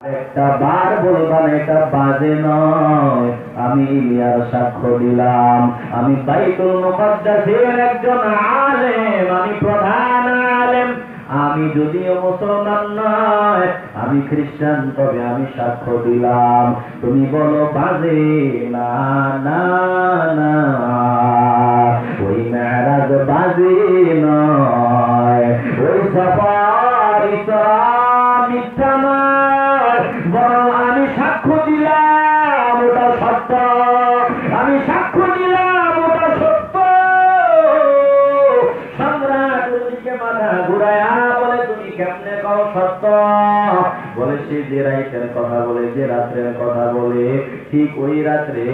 একটা বার বলবান, এটা বাজে নয়। আমি ইলিয়ার সাক্ষ্য দিলাম, আমি বাইতুল মুকাদ্দাসের একজন আলেম, আমি প্রধান আলেম। আমি যদিও মুসলমান নয়, আমি খ্রিস্টান, তবে আমি সাক্ষ্য দিলাম। তুমি বলো বাজে? না না না, ওই মেরাজ বাজে নয়, ওই সফর ইসরা মিথ্যা নয়, বরং আমি সাক্ষ্য দিলাম ওটা সত্য। আমি সাক্ষ্য দিলাম ওটা সত্য। সম্রাট ওদিকে মাথা ঘুরায়া বলে, তুমি কেমনে কও সত্য? বলে, সে যে রাতের কথা বলে, যে রাত্রের কথা বলে, ঠিক ওই রাত্রে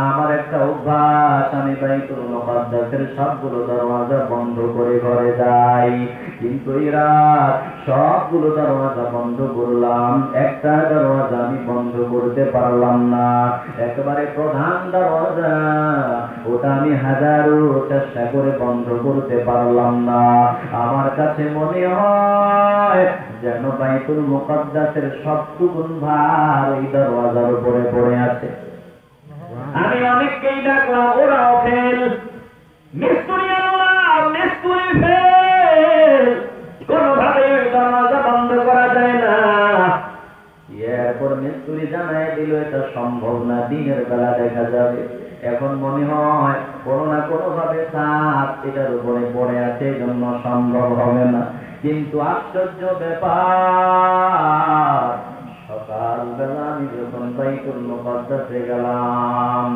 আমার একটা অভ্যাস, আমি বাইতুল মুকাদ্দাসের সবগুলো দরওয়াজা বন্ধ করে ঘরে যাই। কিন্তু এই রাত সবগুলো দরওয়াজা বন্ধ করলাম, একটা দরওয়াজা আমি বন্ধ করতে পারলাম না। একেবারে প্রধান দরওয়াজা, ওটা আমি হাজারো চেষ্টা করে বন্ধ করতে পারলাম না। আমার কাছে মনে হয় যেন বাইতুল মুকাদ্দাসের সবটুকু ভার এই দরওয়াজার উপরে পড়ে আছে। আমি অনেককেই ডাকলাম, ওরাও ফেল। মিস্ত্রি আল্লাহ, মিস্ত্রি ফেল, কোনোভাবে ওই দরওয়াজা বন্ধ করা যায় না। এরপর মিস্ত্রি জানাই দিল এটা সম্ভব না, দিনের বেলা দেখা যাবে। এখন মনে হয় কোনো না কোনো ভাবে ছাদ এটার উপরে পড়ে আছে, জন্য সম্ভব হবে না। কিন্তু আশ্চর্য ব্যাপার, সকালবেলা আমি যখন বাইতুল মুকাদ্দাসে গেলাম,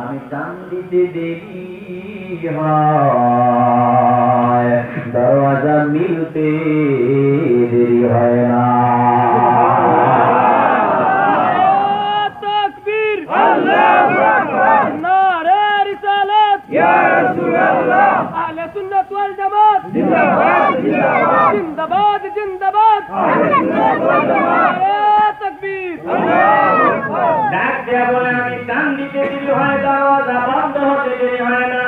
আমি টান দিতে দেরি হয়, দরওয়াজা মিলতে দেরি হয় না। তাকবীর, আল্লাহু আকবার, নারে রিসালাত, ইয়া রাসূলুল্লাহ, আহলে সুন্নাত ওয়াল জামাত জিন্দাবাদ জিন্দাবাদ জিন্দাবাদ জিন্দাবাদ, আহলে সুন্নাত ওয়াল জামাত, তাকবীর, আল্লাহু আকবার। ডাক দেয়া বলে, আমি টান দিতে দেরি হয়, দরওয়াজা বন্ধ হতে দেরি হয় না।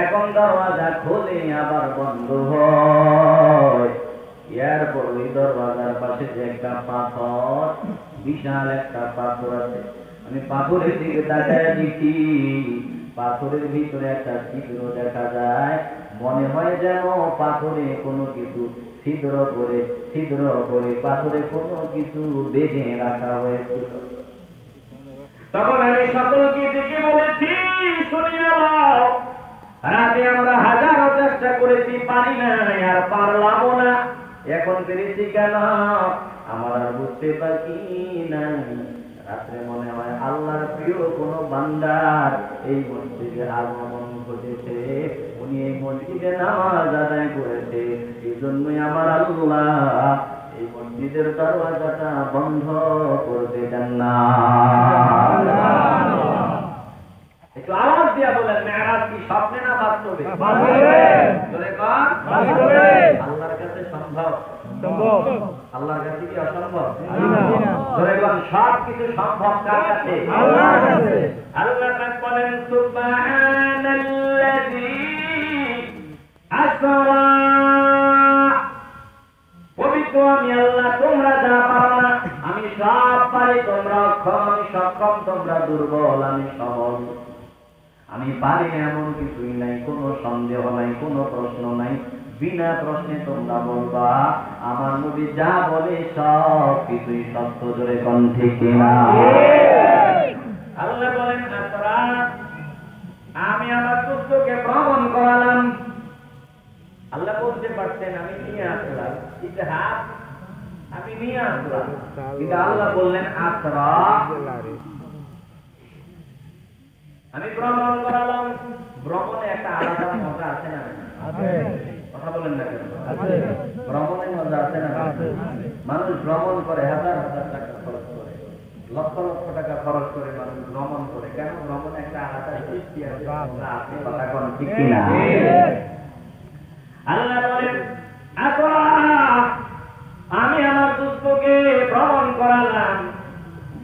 এখন দরওয়াজা খোলে আবার বন্ধ হয়। এরপর ওই দরওয়াজার পাশে যে একটা পাথর, বিশাল একটা পাথর আছে, আমি পাথরের দিকে তাকায় দেখি, পাথরের ভিতরে একটা ছিদ্র দেখা যায়। মনে হয় যেন পাথরে কোনো কিছু ছিদ্র করে পাথরে কোনো কিছু বেঁধে রাখা হয়েছিল। তখন আমি সকলকে ডেকে বলেছি, শুনিয়ে নাও, রাতে আমরা হাজারো চেষ্টা করেছি, পারি না, আর পারলামও না। এখন পেরেছি কেন আমার আর বুঝতে বাকি নাই। রাত্রে মনে হয় আল্লাহর প্রিয় কোন বান্দার এই মসজিদে আগমন ঘটেছে, উনি এই মসজিদে নামাজ আদায় করেছে। এই জন্যই আমার আল্লাহ এই মসজিদের দরওয়াজাটা বন্ধ করতে দেন না। একটু আওয়াজ দিয়া বলেন, মেরাজ কি স্বপ্নে না বাস্তবে? আল্লাহর কাছে সম্ভব, আল্লাহর কাছে কি অসম্ভব? সব কিছু সম্ভব কার কাছে? আল্লাহর কাছে। আল্লাহ পাক বলেন, সুবহানাল্লাযী আসরা, পবিত্র আমি আল্লাহ, তোমরা যা পারো না আমি সব পারি, তোমরা অক্ষম আমি সক্ষম, তোমরা দুর্বল আমি সবল। আমি পারি না এমন কিছুই নাই, কোনো সন্দেহ নাই, কোনো প্রশ্ন নাই। বিনা প্রশ্নে তোমরা বলবা আমার নবী যা বলে সব কিছুই সত্য। জোরে কোন ঠিক কিনা? আল্লাহ বলেন, আসরা, আমি আমার পুত্রকে ভ্রমণ করালাম। আল্লাহ বলতে পারতেন আমি নিয়ে আসলাম, ইতিহাস আমি নিয়ে আসলাম, কিন্তু আল্লাহ বললেন আসরা, আমি ভ্রমণ করালাম। ভ্রমণে একটা আলাদা মজা আছে না? কথা বলেন না কেন? ভ্রমণে মজা আছে না? মানুষ ভ্রমণ করে, হাজার হাজার টাকা খরচ করে, লক্ষ লক্ষ টাকা খরচ করে মানুষ ভ্রমণ করে। কেন? ভ্রমণে একটা আলাদা সৃষ্টি আছে। আপনি কথা কোন ঠিক কিনা? আল্লাহ বলেন, আসরা, আমি আমার দুস্থকে ভ্রমণ করালাম।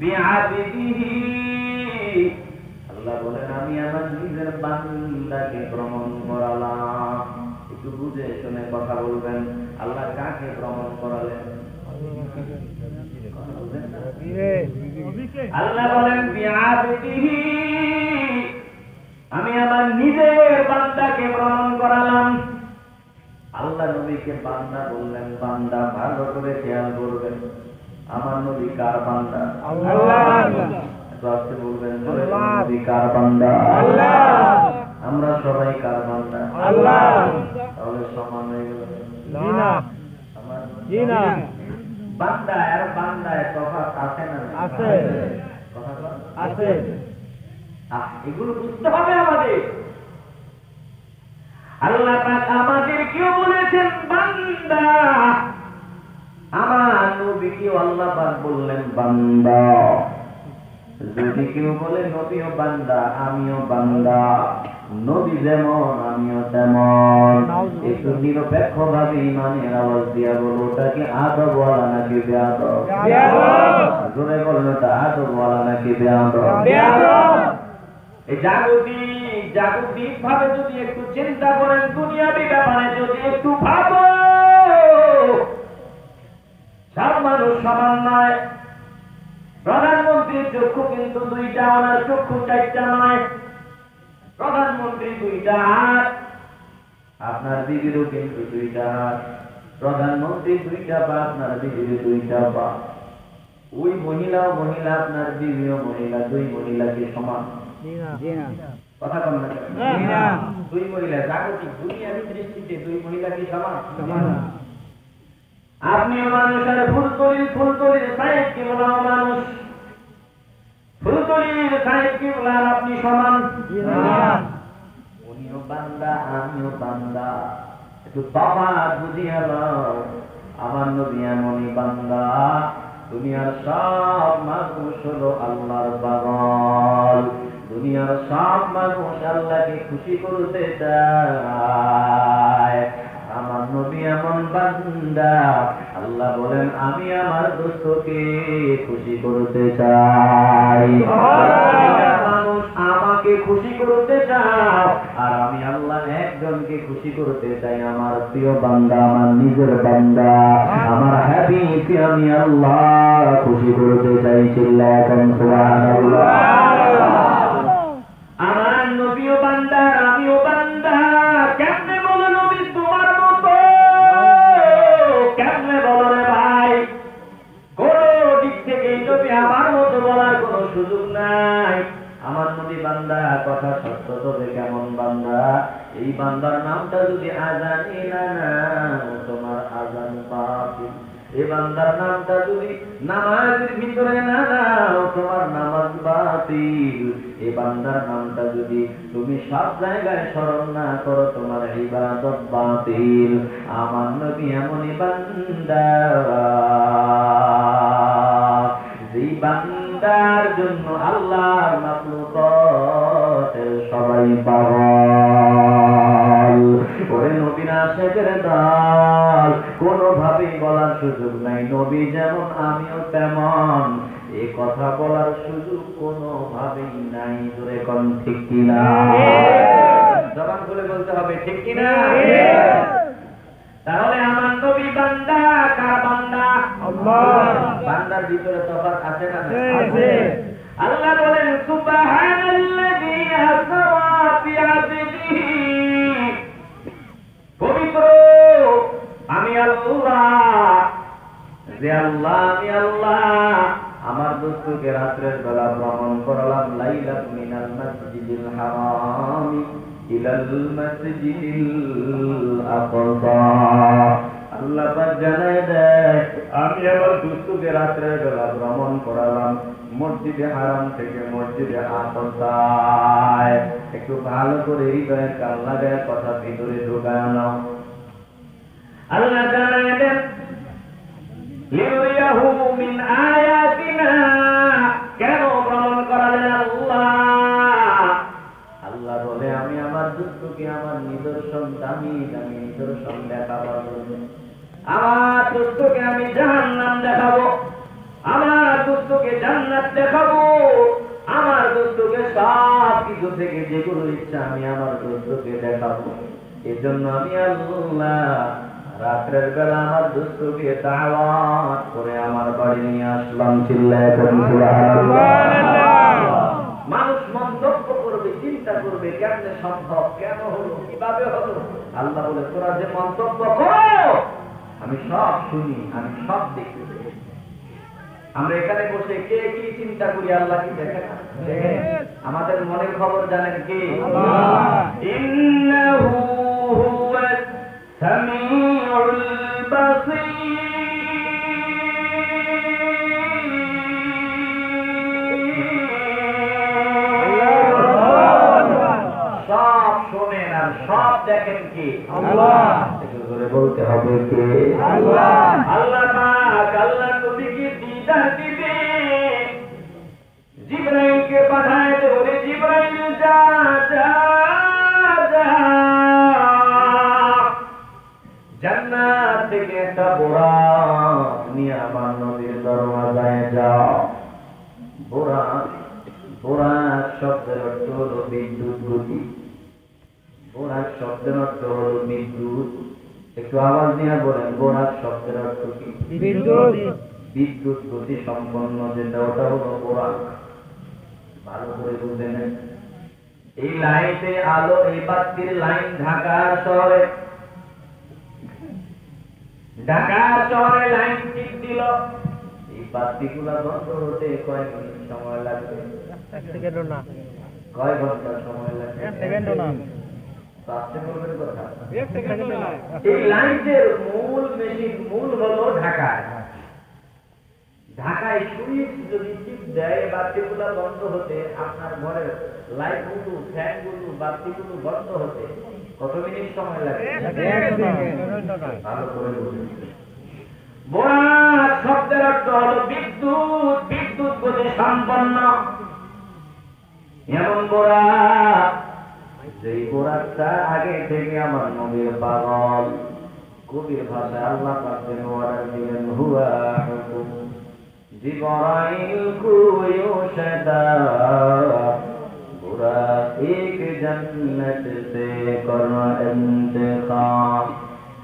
বিআবিদিহি, আল্লাহ বলেন আমি আমার নিজের বান্দাকে ভ্রমণ করালাম। একটু বুঝে শুনে কথা বলবেন। আল্লাহ কাকে ভ্রমণ করালেন? আল্লাহ বলেন বিআবদিহি, আমি আমার নিজের বান্দাকে ভ্রমণ করালাম। আল্লাহ নবীকে বান্দা বললেন, বান্দা ভালো করে খেয়াল করবেন, আমার নবী কার বান্দা? আস্তে বলবেন, নবী কার বান্দা? আমরা সবাই কার বান্দা? তাহলে সমান হয়ে গেল? বান্দা আর বান্দায় তফাৎ আছে না? আছে। এগুলো বুঝতে হবে আমাদের। আল্লাহ পাক আমাদেরকেও বলেছেন বান্দা, আমার নবীকেও আল্লাহ পাক বললেন বান্দা। যদি কেউ বলে নবীও বান্দা, আমিও বান্দা, নবী যেমন আমিও তেমন, একটু নিরপেক্ষ ভাবে ইমানের আওয়াজ দিয়া বলো, ওটা কি আদবওয়ালা নাকি বেয়াদব? জোরে বলেন, ওটা আদবওয়ালা নাকি বেয়াদব? এই জাগতিক ভাবে যদি একটু চিন্তা করেন, দুনিয়াবি ব্যাপারে যদি একটু ভাবো, সব মানুষ সমান নয়। প্রধানমন্ত্রীর চক্ষু কিন্তু দুইটা, ওনার চক্ষু চারটা নয়। প্রধানমন্ত্রী দুইটা হাত, আপনার বিবিরও কিন্তু দুইটা হাত। প্রধানমন্ত্রী দুইটা পা, আপনার বিবির দুইটা পা। ওই মহিলাও মহিলা, আপনার বিবিও মহিলা, দুই মহিলা কি সমান? কথা কম না? দুই মহিলা জাগতিক দুনিয়ার দৃষ্টিতে দুই মহিলা কি সমান? আপনিও মানুষ, আর ফুলতলির সাহেব কিবলাও মানুষ। ফুলতলির সাহেব কিবলা আর আপনি সমান? উনিও বান্দা, আমিও বান্দা। একটু তফাৎ বুঝিয়ে দাও। আমার নবী এমনই বান্দা, দুনিয়ার সব মানুষ হলো আল্লাহর পাগল। দুনিয়ার সব মানুষ আল্লাহকে খুশি করতে চায়। আমার নবী এমন বান্দা, আল্লাহ বলেন আমি আমার দোস্তকে খুশি করতে চাই। মানুষ আমাকে খুশি করতে চাও, আর আমি আল্লাহ একজনকে খুশি করতে চাই, আমার প্রিয় বান্দা, আমার নিজের বান্দা, আমার হাবিবকে আমি আল্লাহ খুশি করতে চাই। চিল্লায়া এখন সুবহানাল্লাহ। আমার নবীও বান্দা, আমিও বান্দা। কেমনে বলো নবী তোমার মতো? কেমনে বলো রে ভাই? কোন দিক থেকে নবী আমার মতো বলার কোন সুযোগ নাই। আমার নবী বান্দা, কথা সত্য, তবে কেমন বান্দা? এই বান্দার নামটা যদি আজানি না তোমার আজান বাতিল। এই বান্দার নামটা যদি নামাজের ভিতরে না নাও, তোমার নামাজ বাতিল। এই বান্দার নামটা যদি তুমি সব জায়গায় স্মরণ না করো, তোমার ইবাদত বাতিল। আমার নবী এমনই বান্দা, যেই বান্দার জন্য আল্লাহর মাখলুকাতের সবাই পাগল। ওরে নবীর আশিকের দল, কোনোভাবেই বলার সুযোগ নাই নবী যেমন আমিও তেমন, এ কথা বলার সুযোগ কোনোভাবেই নাই। জোরে কোন ঠিক কিনা? জবান খুলে বলতে হবে ঠিক কিনা? তাহলে আমার নবী বান্দা, কার বান্দা? আল্লাহ। বান্দার ভিতরে তফাৎ আছে না? আছে। আল্লাহ বলেন সুবহানাল্লাযী আসরা বিআবদিহি, পবিত্র আমি আল্লাহ, যে আল্লাহ, আমি আল্লাহ আমার দোস্তকে রাতের বেলা ভ্রমণ করালাম। লাইলাত মিনাল মসজিদিল হারাম ইলাল মসজিদিল আকসা। আল্লাহ পাক জানায় দেয়, আমি আমার দোস্তকে রাতের বেলা ভ্রমণ করালাম মসজিদে হারাম থেকে মসজিদে আকসায়। একটু ভালো করে হৃদয়ের কান লাগায় কথা ভিতরে ঢোকায় নাও। আল্লাহ জানায় দেন, লিউরিয়াহু মিন আয়াতিনা। কেন ভ্রমণ করালেন আল্লাহ? আল্লাহ বলে আমি আমার দোস্তকে আমার নিদর্শন, দামি দামি নিদর্শন দেখাবার জন্য। আমার দোস্তকে আমি জাহান্নাম দেখাবো, আমার দোস্তকে জান্নাত দেখাবো, আমার দোস্তকে সব কিছু থেকে যেগুলো ইচ্ছা আমি আমার দোস্তকে দেখাবো। এজন্য আমি আল্লাহ রাত্রের বেলা আমার দুষ্টুকে দাওয়াত করে আমার বাড়ি নিয়ে আসলাম। চিল্লায় বলুন সুবহানাল্লাহ। মানুষ মন্তব্য করবে, চিন্তা করবে, কেমনে সম্ভব, কেন হলো, কিভাবে হলো। আল্লাহ বলে তোরা যে মন্তব্য করো আমি সব শুনি, আমি সব দেখি। আমরা এখানে বসে কে কি চিন্তা করি আল্লাহ কি দেখেন? আমাদের মনের খবর জানেন কে? ইন্নাহু হুয়াস সামিউল বাসীর। সব শোনেন আর সব দেখেন কি? আল্লাহ। করে বলতে হবে কে? আল্লাহ। আল্লাহ পাক আল্লাহ নবীকে দিদার দিবে, জিবরাইলকে পাঠায় দে, ওরে জিবরাইল যা যা যা জান্নাত থেকে একটা বোরাক নিয়ে আমার নবীর দরওয়াজায় যাও। বোরাক, বোরাক শব্দের অর্থ হলো বিদ্যুৎ গতি। বোরাক শব্দের অর্থ হলো বিদ্যুৎ। একটু আওয়াজ দিয়ে বলেন, বোরাক শব্দের অর্থ কি? বিদ্যুৎ। বিদ্যুৎ গতি সম্পন্ন যেটা, ওটা হলো বোরাক। ভালো করে বুঝে নেন। এই লাইটে আলো, এই বাতির লাইন ঢাকা শহরে, ঢাকা শহরে লাইন টিপ দিল। এই বাতিগুলা বন্ধ হতে কয় মিনিট সময় লাগবে? কয় ঘন্টা সময় লাগবে? এই লাইটের মূল মেশিন, মূল হলো ঢাকায়। ঢাকায় সুইচ যদি টিপ দেয় বাতিগুলা বন্ধ হতে, আপনার ঘরের লাইটগুলো, ফ্যানগুলো, বাতিগুলো বন্ধ হতে কত মিনিট সময় লাগে? ভালো করে বুঝুন। বোরাক শব্দের অর্থ হলো বিদ্যুৎ, বিদ্যুৎ গতি সম্পন্ন। এমন বোরাক, যেই বোরাকটা আগে থেকে আমার নবীর পাগল। কবির ভাষায় আল্লাহ পাক অর্ডার দিলেন, হুয়া হুকুম জিবরাইল কো ইউশাদা বুরাক এক জন্নত সে কর ইন্তেখাব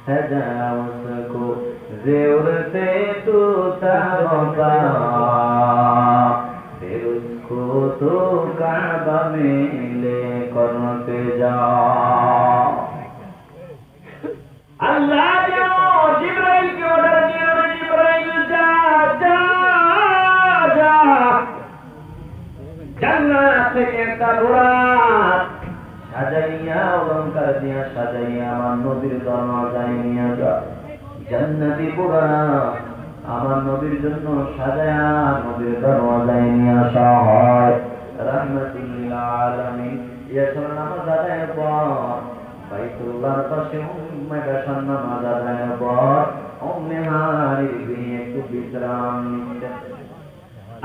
সজা উসকো ज़ेवर से तू तबका फिर उसको तो काबा में लेकर के जा। अल्लाह ने जिब्राइल की ऑर्डर दिया, जिब्राइल जा जा जा जन्नत से कहता बुराक সাজাইয়া অলঙ্কার দিয়া সাজাইয়া আমার নবীর দরওয়াজায় নিয়ে যা। জান্নাতি বুরাক আমার নবীর জন্য সাজায়া নবীর দরওয়াজায় নিয়ে আসা হয়। রাহমাতুল লিল আলামিন ইয়াসর নামাজ আদায়ের পর বাইতুল্লাহর পাশে উম্মে গাশান নামাজ আদায়ের পর উম্মে হানির গৃহে একটু বিশ্রাম নিতেন।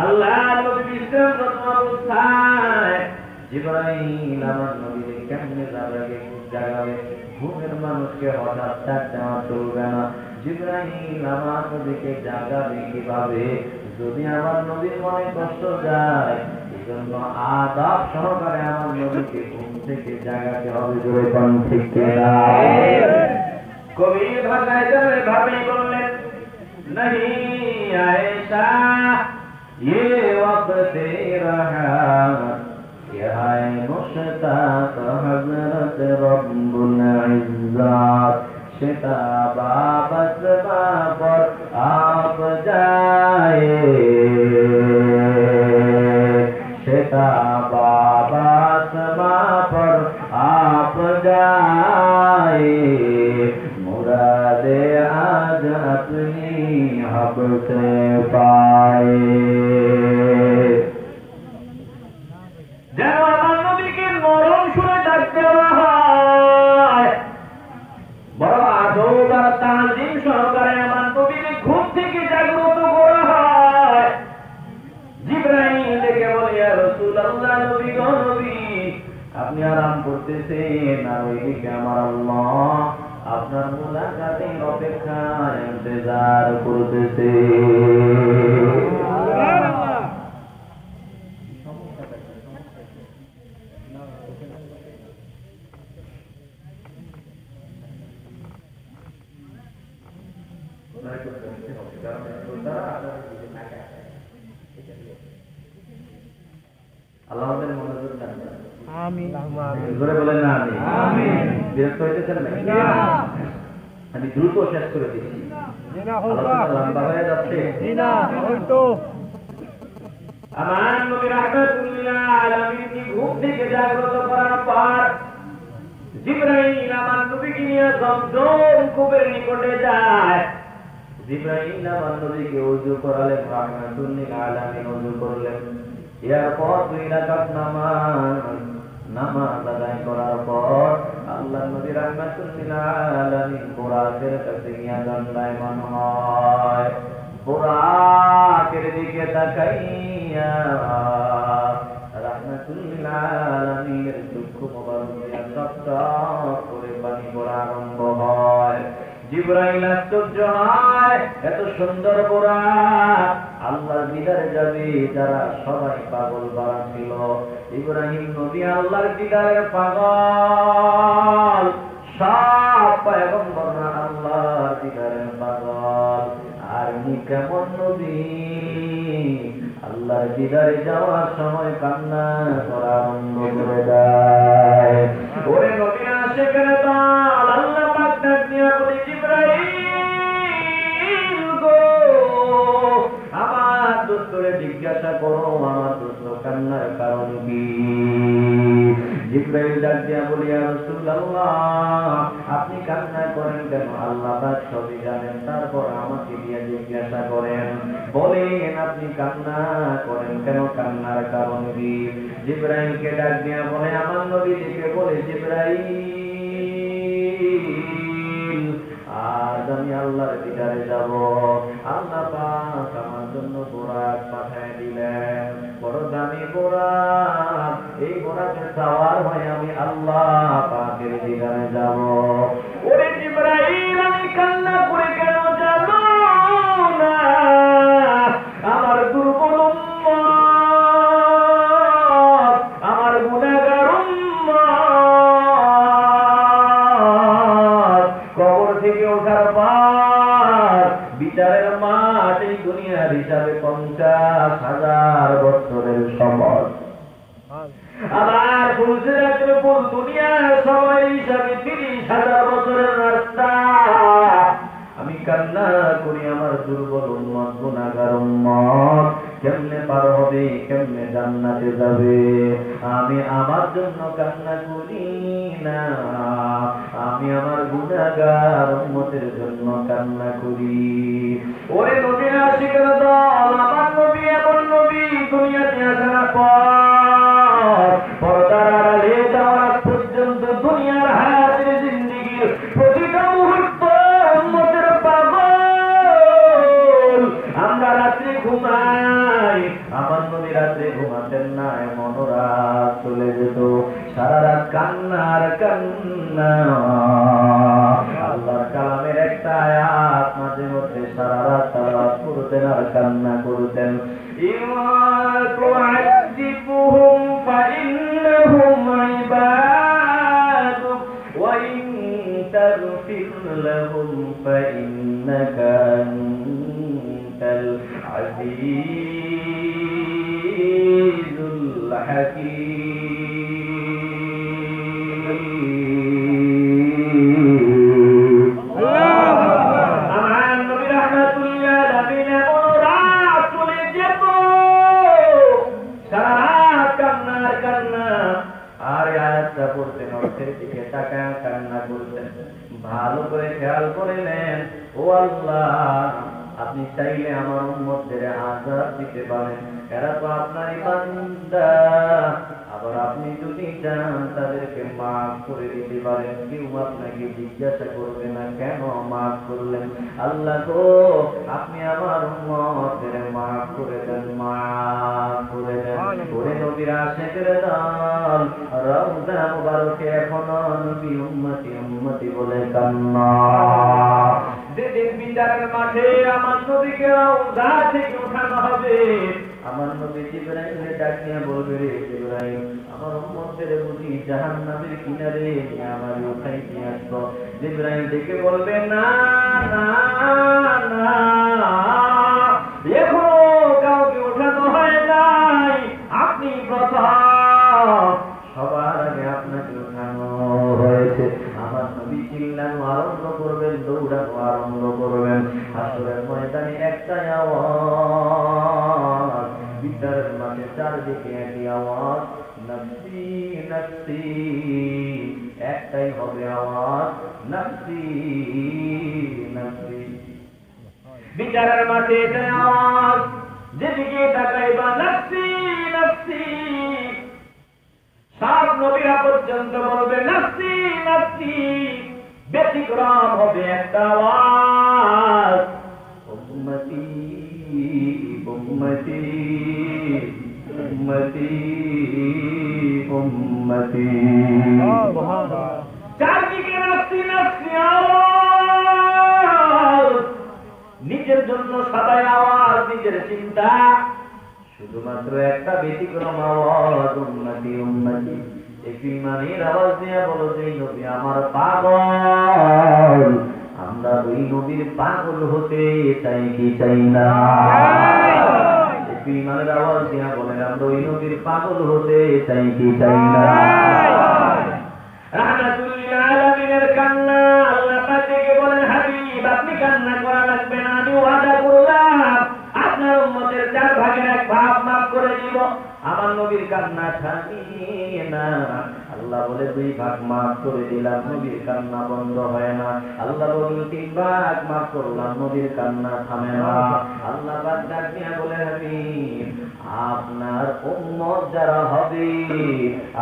আল্লাহ নবী বিশ্রামরত অবস্থায় জিবরাইল আমার নবীকে কেমনে জাগাবে? ঘুমের মানুষকে হঠাৎ ডাক দেওয়া চলবে না। জিবরাইল আমার নবীকে জাগাবে কিভাবে? যদি আমার নবীর মনে কষ্ট যায়, এই জন্য আদাব সহকারে আমার নবীকে ঘুম থেকে জাগাতে হবে। জোরে কোন ঠিক কিনা? কবির ভাষায় জোরে ভাবে বললেন, नहीं आयशा ये वक्त रहा क्या है मुश्ताक हजरत रब्बुल इज्जत शिताब बसमा पर आप जाए शिताब बसमा पर आप जाए मुरादे आज अपनी हब से पाए। যেন আমার নবীকে মরণ শুনে ডাক দেওয়া হয়, বড় আদব আর তাজিম সহকারে আমার নবীকে ঘুম থেকে জাগ্রত করা হয়। জিবরাইল ডেকে বলে, ইয়া রাসূলুল্লাহ, নবী গো নবী, আপনি আরাম করতেছেন আর ওইদিকে আমার আল্লাহ আপনার মুলাকাতের অপেক্ষায় ইন্তজার করতেছে। আল্লাহ আমাদের মনোযোগ দান করেন। আমিন জোরে বলেন না আমিন। আমিন। বিরক্ত হইতেছেন নাকি? না। আমি দ্রুত শেষ করে দিচ্ছি, জিনা আলোচনা হোক লম্বা হয়ে যাচ্ছে। জিনা হইতো আমার নবী রাহমাতুল্লাহ আলামিনকে ঘুম থেকে জাগ্রত করার পর জিবরাইল আমার নবীকে নিয়ে জমজম কূপের নিকটে যায়। জিবরাইল আমার নবীকে ওযু করালেন, রাহমাতুল্লাহ আলামিন ওযু করলেন। এরপর 2 রাকাত নামাজ আদায় করার পর আল্লাহ নবী রাহমাতুল্লাহ আলামিন বুরাকের কাছে গিয়ে দণ্ডায়মান হয়। বুরাকের দিকে তাকাইয়া রাহমাতুল্লাহ আলামিনের চক্ষু মোবারক দিয়া টপটপ করে পানি পড়া আরম্ভ হয়। জিবরাইল আশ্চর্য হয়, এত সুন্দর বুরাক আল্লাহর দিদারে যাবে যারা সবাই পাগল বাড়া ছিল। ইব্রাহিম নবী আল্লাহর দিদারের পাগল, সব পয়গম্বররা আল্লাহর দিদারের পাগল। আর নি কেমন নবী আল্লাহর দিদারে যাওয়ার সময় কান্না করা আরম্ভ করে দেয়। ওরে নবী আসে কেন দল, আল্লাহ পাক ডাক দিয়া বলে, জিবরাইল গো, আমার দোস্তরে জিজ্ঞাসা করো আমার দোস্ত কান্নার কারণ কি। জিবরাইল ডাক দিয়া বলি, ইয়া রাসূলুল্লাহ, আপনি কান্না করেন কেন আল্লাহ পাক সবই জানেন, তারপর আমাকে দিয়ে জিজ্ঞাসা করেন, বলেন আপনি কান্না করেন কেন, কান্নার কারণ কি। জিবরাইলকে ডাক দিয়া বলে, আমার নবী দিকে বলে, জিবরাইল আজ আমি আল্লাহর দিদারে যাব। আল্লাহ পাক আমার জন্য বুরাক পাঠিয়ে দিলেন, বড় দামি বুরাক। এই বুরাকে সওয়ার হয়ে আমি আল্লাহ পাকের দিদারে যাব। ওরে জিবরাইল, আমি কান্না করে কেন যাব না, আমার দুর্বল উম্মত, আমার গুনাহগার উম্মত কবর থেকে ওঠার পর বিচারের মাঠ এই দুনিয়ার হিসাবে 50,000 বছরের সময়, আবার ফুলসিরাতের উপর দুনিয়ার সময় হিসাবে 30,000 বছরের রাস্তা। আমি কান্না করি আমার দুর্বল উম্মত, গুনাহগার উম্মত কেমনে পার হবে, কেমনে জান্নাতে যাবে। আমি আমার জন্য কান্না করি না, আমি আমার গুনাহগার উম্মতের জন্য কান্না করি। ওরে নবী আশিকের দল, আমার নবী এমন নবী দুনিয়াতে আসার পর পর্দার আড়ালে যাওয়ার পর্যন্ত দুনিয়ার হায়াতের জিন্দেগীর প্রতিটা মুহূর্ত উম্মতের পাগল। আমরা রাত্রে ঘুমাই, আমার নবী রাত্রে ঘুমাতেন না, এমন রাত চলে যেত সারা রাত কান্নার কান্না। আল্লাহর কালামের একটা আয়াত মাঝে মধ্যে সারা রাত তেলাওয়াত করতেন আর কান্না করতেন। তুআযিবুহুম ফাইন্নাহুম ইবাদুক ওয়া ইন তাগফির লাহুম ফাইন্নাকা আনতাল আজিজুল হাকীম। ভালো করে খেয়াল করে নেন, ও আল্লাহ আপনি চাইলে আমার উম্মতদের আযাব দিতে পারেন, এরা তো আপনারই বান্দা। আবার আপনি যদি চান তাদেরকে মাফ করে দিতে পারেন, কেউ আপনাকে জিজ্ঞাসা করবে না কেন মাফ করলেন। আল্লাহ গো, আপনি আমার উম্মতদের মাফ করে দেন, মাফ করে দেন। ওরে নবীর আশিকের দল, রওজা মুবারকে এখনো নবী উম্মতি উম্মতি বলে কান্না। যেদিন বিচারের মাঠে আমার নবীকে রওজা থেকে উঠানো হবে, আমার নবী জিবরাইলকে ডাকিয়ে বলবে, রে জিবরাইল, আমার উম্মতদের বুঝি জাহান্নামের কিনারে আমার উঠাই নিয়ে আসবো। জিবরাইল ডেকে বলবে, না না না, এখনো কাউকে উঠানো হয় নাই, আপনি প্রথম। চারদিকে একই আওয়াজ, নফসি নফসি, একটাই হবে আওয়াজ, নফসি নফসি। বিচারের মাঠে এটাই আওয়াজ, যেদিকে তাকাইবা নফসি নফসি। সব নবীরা পর্যন্ত বলবে নফসি নফসি, ব্যতিক্রম হবে একটা আওয়াজ, উম্মতি উম্মতি উম্মতি উম্মতি। চারদিকে নফসি নফসি আওয়াজ, নিজের জন্য সবাই আওয়াজ, নিজের চিন্তা, শুধুমাত্র একটা ব্যতিক্রম আওয়াজ, উম্মতি উম্মতি। একটু ইমানের আওয়াজ দিয়ে বলো যে নবী আমার পাগল, আমরা ওই নবীর পাগল হতে চাই কি চাই না? একটু ইমানের আওয়াজ দিয়ে বলেন আমরা ওই নবীর পাগল হতে চাই কি চাই না? রাহমাতুল লিল আলামিনের কান্না, আল্লাহ পাক থেকে বলেন হাবিব আপনি কান্না করা লাগবে না, আমি ওয়াদা করলাম আপনার উম্মতের 4 ভাগের 1 ভাগ মাফ করে দিব। আমার নবীর কান্না থামিয়ে না, আল্লাহ বলে 2 ভাগ মাফ করে দিলাম, নবীর কান্না বন্ধ হয় না। আল্লাহ বলে 3 ভাগ মাফ করলাম, নবীর কান্না থামে না। আল্লাহ পাক ডাক দিয়া বলে হাবিব আপনার উম্মত যারা হবে,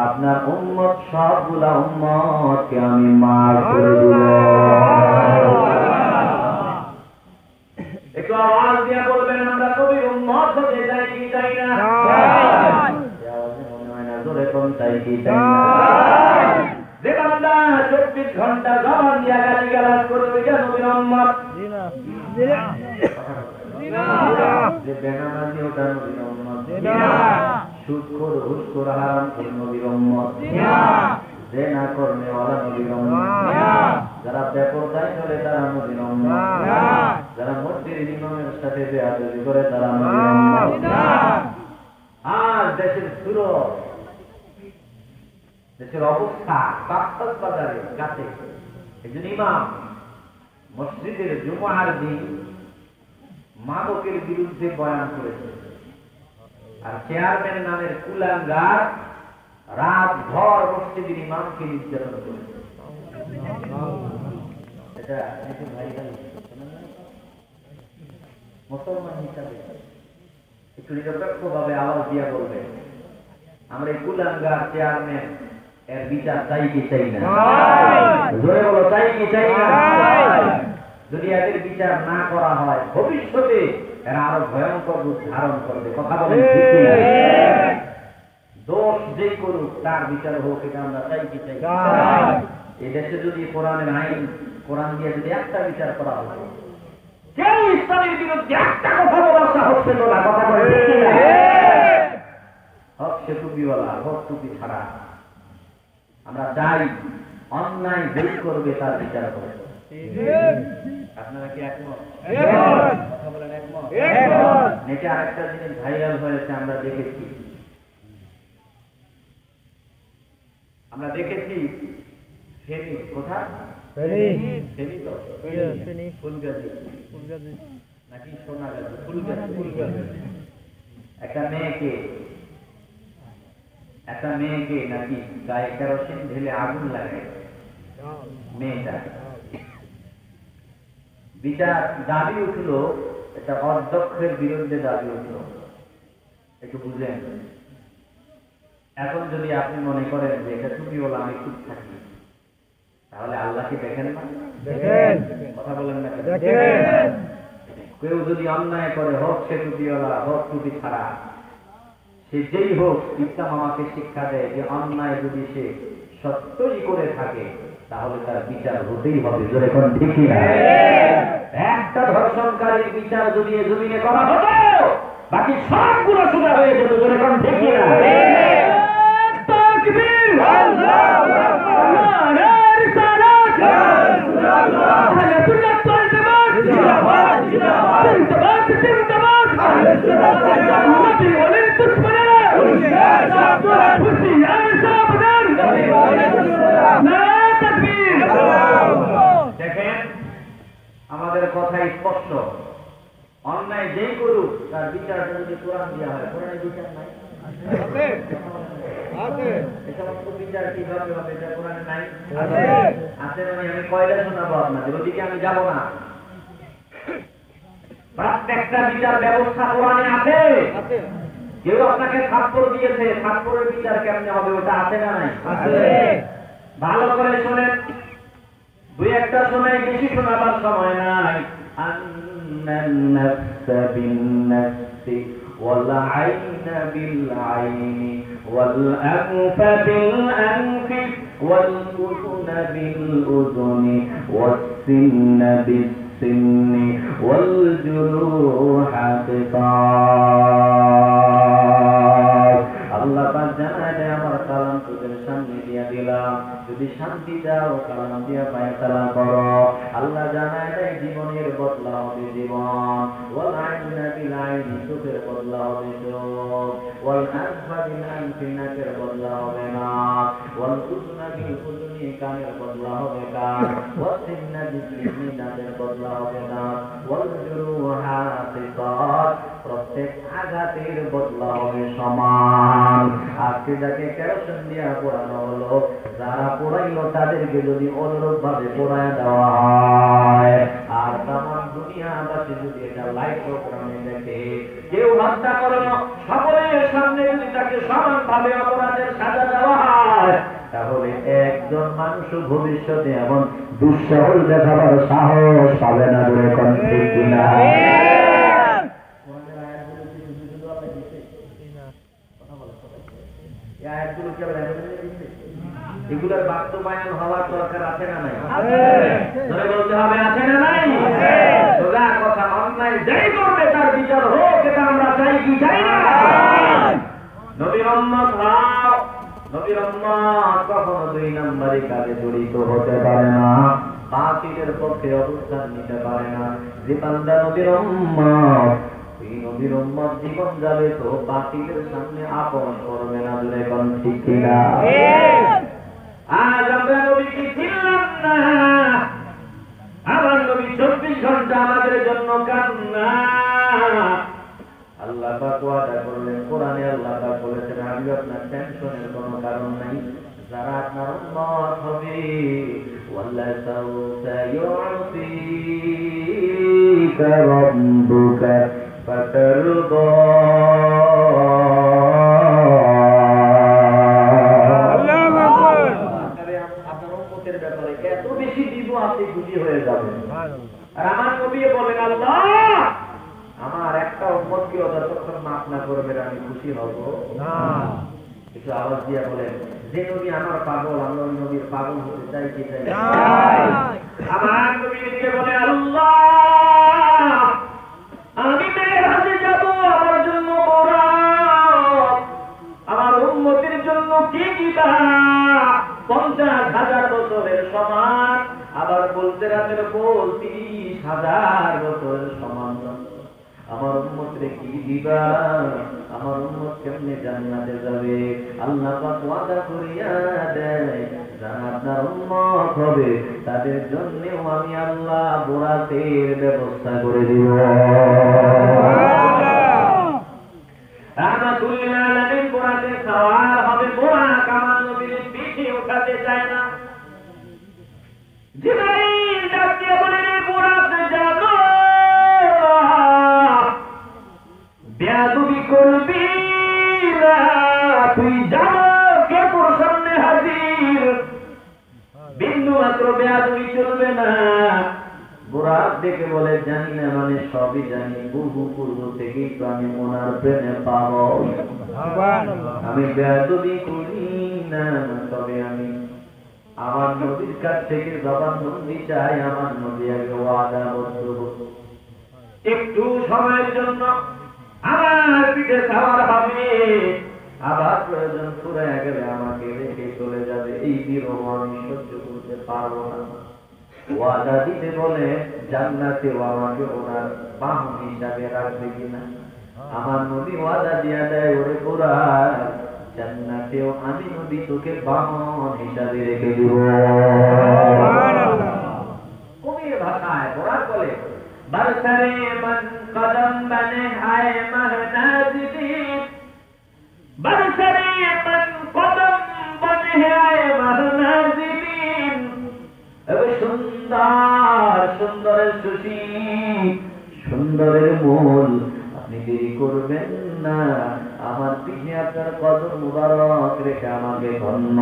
আপনার উম্মত সবগুলা উম্মতকে আমি মাফ করে দিব। একটু আওয়াজ দিয়ে বলবেন আমরা নবীর উম্মত হতে চাই কি চাই না? মনে হয় না, জোরে কোন চাই কি চাই না? যে বান্দা 24 ঘন্টা জবান দিয়া গালিগালাজ করবে এটা নবীর উম্মত। যে বেনামাজি ওটা নবীর উম্মত। সুদখোর ঘুষখোর হারামখোর নবীর উম্মত। জিনা করনে ওয়ালা নবীর উম্মত। যারা বেপরদায় চলে তারা নবীর উম্মত। যারা মসজিদের ইমামের সাথে বেয়াদবি করে তারা নবীর উম্মত। আর দেশের সুরত, দেশের অবস্থা বাস্তব বাজারে গাছে একজন ইমাম মসজিদের জুমার দিন মাদকের বিরুদ্ধে বয়ান করেছে, আর চেয়ারম্যান নামের কুলাঙ্গার রাত ভর মসজিদের ইমামকে নির্যাতন করেছে। এটা ভাইরাল মুসলমান হিসাবে একটু নিরপেক্ষ ভাবে আওয়াজ দিয়া বলবে আমরা এই কুলাঙ্গার চেয়ারম্যান এর বিচার চাই কি চাই না? জোরে বলো চাই কি চাই না? যদি এদের বিচার না করা হয় ভবিষ্যতে এরা আরো ভয়ঙ্কর রূপ ধারণ করবে। কথা বলেন ঠিক কি না? দোষ যেই করুক তার বিচার হোক, এটা আমরা চাই কি চাই না? এই দেশে যদি কোরআনের আইন, কোরআন দিয়ে যদি একটা বিচার করা হতো, কেউ ইসলামের বিরুদ্ধে একটা কথা বলার সাহস পেল না। কথা বলেন ঠিক কি না? হক সে টুপিওয়ালা, হক টুপি ছাড়া। আমরা চাই অন্যায় যেই করবে তার বিচার করবে। আপনারা কি একমত? কথা বলেন একমত? নেটে আরেকটা জিনিস ভাইরাল হয়েছে, আমরা দেখেছি ফেনী, কোথায় ফেনী? তো ফুলগাজী নাকি সোনাগাজী? ফুলগাজী। একটা মেয়েকে নাকি গায়ে কেরোসিন ঢেলে আগুন লাগে মেয়েটা। বিচার দাবি উঠলো, এটা অধ্যক্ষের বিরুদ্ধে দাবি উঠলো। একটু বুঝলেন? এখন যদি আপনি মনে করেন যে এটা টুপিওয়ালা আমি চুপ থাকি, তাহলে আল্লাহকে দেখেন না? কথা বলেন না? কেউ যদি অন্যায় করে, হোক সে টুপিওয়ালা হোক টুপি ছাড়া, সে যেই হোক, ইসলাম আমাকে শিক্ষা দেয় যে অন্যায় যদি সে সত্যই করে থাকে তাহলে তার বিচার হতেই হবে। জোরে কোন ঠিক না? একটা ধর্ষণকারীর বিচার যদি এ জমিনে করা হতো, বাকি সবগুলো সোজা হয়ে যেত। জোরে কোন ঠিক না? তাকবীর! আল্লাহু আকবার! নারে রিসালাত! ইয়া রাসূলুল্লাহ! আহলে সুন্নাত ওয়াল জামাত! জিন্দাবাদ! জিন্দাবাদ! জিন্দাবাদ! জিন্দাবাদ! আহলে সুন্নাত ওয়াল জামাত! নবী ওয়ালির দুশমনেরা হুশিয়ার সাবধান! হুশিয়ার সাবধান! নবী ওয়ালির দুশমনেরা নারে তাকবীর! আল্লাহু আকবার! দেখেন, আমাদের কথা স্পষ্ট। অন্যায় যেই করুক তার বিচারটা যদি কোরআন দেওয়া হয়, কোরআনের বিচার নাই। আছে আছে এই সমস্ত বিচার কিভাবে হবে এটা কোরআনে নাই? আছে আছে মানে আমি কয়টা শোনাবো আপনাদের, ওদিকে আমি যাব না। প্রত্যেকটা বিচার ব্যবস্থা কোরআনে আছে। আছে কেউ আপনাকে থাপ্পড় দিয়েছে, থাপ্পড়ের বিচার কেমনে হবে ওটা আছে না নাই? আছে ভালো করে শোনেন, দুই একটা শোনাই, বেশি শোনাবার সময় নাই। আন্নান নাফসা বিন-নাফসি ওয়াল আইনা বিল-আইনি ওয়াল আনফা বিল-আনফি ওয়াল উযুনা বিল-উযুনি ওয়াস-সিন্না বিস-সিন্নি ওয়াল জুরুহা কিসাস। আল্লাহ পাক জানায় দেয় আমার কালাম তোদের সামনে দিয়া দিলাম, যদি শান্তি দাও কালাম দিয়া ফায়সালা করো। আল্লাহ জানায় দেয় জীবনের বদলা হবে জীবন, ওয়াল আইনা বিল আইনি চোখের বদলা হবে চোখ, ওয়াল আনফা বিল আনফি নাকের বদলা হবে নাক, ওয়াল উযুনা বিল উযুনি কানের বদলা হবে কান, ওয়াস সিন্না বিস সিন্নি দাঁতের বদলা হবে দাঁত, ওয়াল জুরুহা কিসাস প্রত্যেক আঘাতের বদলা হবে সমান। আজকে যাকে কেরোসিন দিয়া পোড়ানো হলো, যারা পোড়াইলো তাদেরকে যদি অনুরূপ ভাবে পোড়ায় দেওয়া হয়, আর তামাম দুনিয়াবাসী যদি এটা লাইভ প্রোগ্রামে দেখে, কেউ হত্যা করলো সকলের সামনে যদি তাকে সমান ভাবে অপরাধের সাজা দেওয়া হয়, তাহলে একজন মানুষ ভবিষ্যতে এমন দুঃসাহস দেখাবার সাহস পাবে না বলে কোন ঠিক কিনা? এগুলোর বাস্তবায়ন হওয়ার দরকার আছে না নাই? ধরে বলতে হবে আছে না নাই? সোজা কথা, অন্যায় যেই করবে তার বিচার হোক, এটা আমরা চাই কি চাই না? নবীর উম্মত হও, নবীর উম্মত কখনো দুই নম্বরী কাজে জড়িত হতে পারে না, বাতিলের পক্ষে অবস্থান নিতে পারে না। যে বান্দা নবীর উম্মত, এই নবীর উম্মত জীবন যাবে তো বাতিলের সামনে আপন করবে না বলে কোন ঠিক কিনা? আজ আমরা নবীকে চিনলাম না, আমার নবী 24 ঘন্টা আমাদের জন্য কান্না। আল্লাহ পাক ওয়াদা করলেন কোরআনে, আল্লাহ পাক বলেছেন আমি আপনার টেনশনের কোনো কারণ নাই, যারা আপনার উম্মত হবে ওয়াল্লাহ সাউফা ইউতিকা রাব্বুকা ফাতারদা। আপনার উম্মতের ব্যাপারে এত বেশি দিব আপনি খুশি হয়ে যাবেন। আর আমার নবী বলেন আল্লাহ আমার একটা উম্মতকে যতক্ষণ মাফ না করবে আমি খুশি হব না। একটু আওয়াজ দিয়ে বলেন, যে নবী আমার পাগল, আমরা ওই নবীর পাগল হতে চাই কি চাই না? আমার নবীকে বলে আল্লাহ আমি মেরাজে যাব, আমার জন্য বরাত, আমার উম্মতের জন্য কি দিবা 50,000 বছরের সমান, আবার বলতে রাতের বল 30,000 বছরের সমান। আমার উম্মতরে কি দিবা? আমার উম্মত কেমনে জান্নাতে যাবে? আল্লাহ পাক ওয়াদা করিয়া দেয় যারা আপনার উম্মত হবে তাদের জন্যও আমি আল্লাহ বরাতের ব্যবস্থা করে দিব। রাহমাতুল আলামিন বরাতের সওয়াল হবে, বরাক আমার নবীর পিঠে উঠাতে চায় না। জিবরাইল ডাক দিয়ে বলেন বরাতে যাব, বেয়াদবি করবি না, তুই যাও কে তোর সামনে হাজির, বিন্দু মাত্র বেয়াদবি চলবে না। বুরাক দেখে বলে জানি না মানে সবই জানি, বহু পূর্ব থেকেই তো আমি ওনার প্রেমে পাগল, আমি বেয়াদবি করি না, তবে আমি আমার নবীর কাছ থেকে জবানবন্দি চাই। আমার নবী আগে ওয়াদাবদ্ধ একটু সময়ের জন্য আমার পিঠে সাওয়ার হবে, আবার প্রয়োজন ফুরায় গেলে আমাকে রেখে চলে যাবে, এই বিরহ আমি সহ্য করতে পারবো না। ওয়াদা দিতে বলে জান্নাতেও আমাকে ওনার বাহন হিসাবে রাখবে কিনা। আমার নবী ওয়াদা দিয়া দেয়, ওরে কোরআন জান্নাতেও আমি নবী তোকে বাহন হিসাবে রেখে দিব। কবির ভাষায় বরাত বলে बरसरे मन कदम बने आए महनाजिदी সুন্দরের মূল। আপনি দেরি করবেন না, আমার পিঠে আপনার কদম মুবারক রেখে আমাকে ধন্য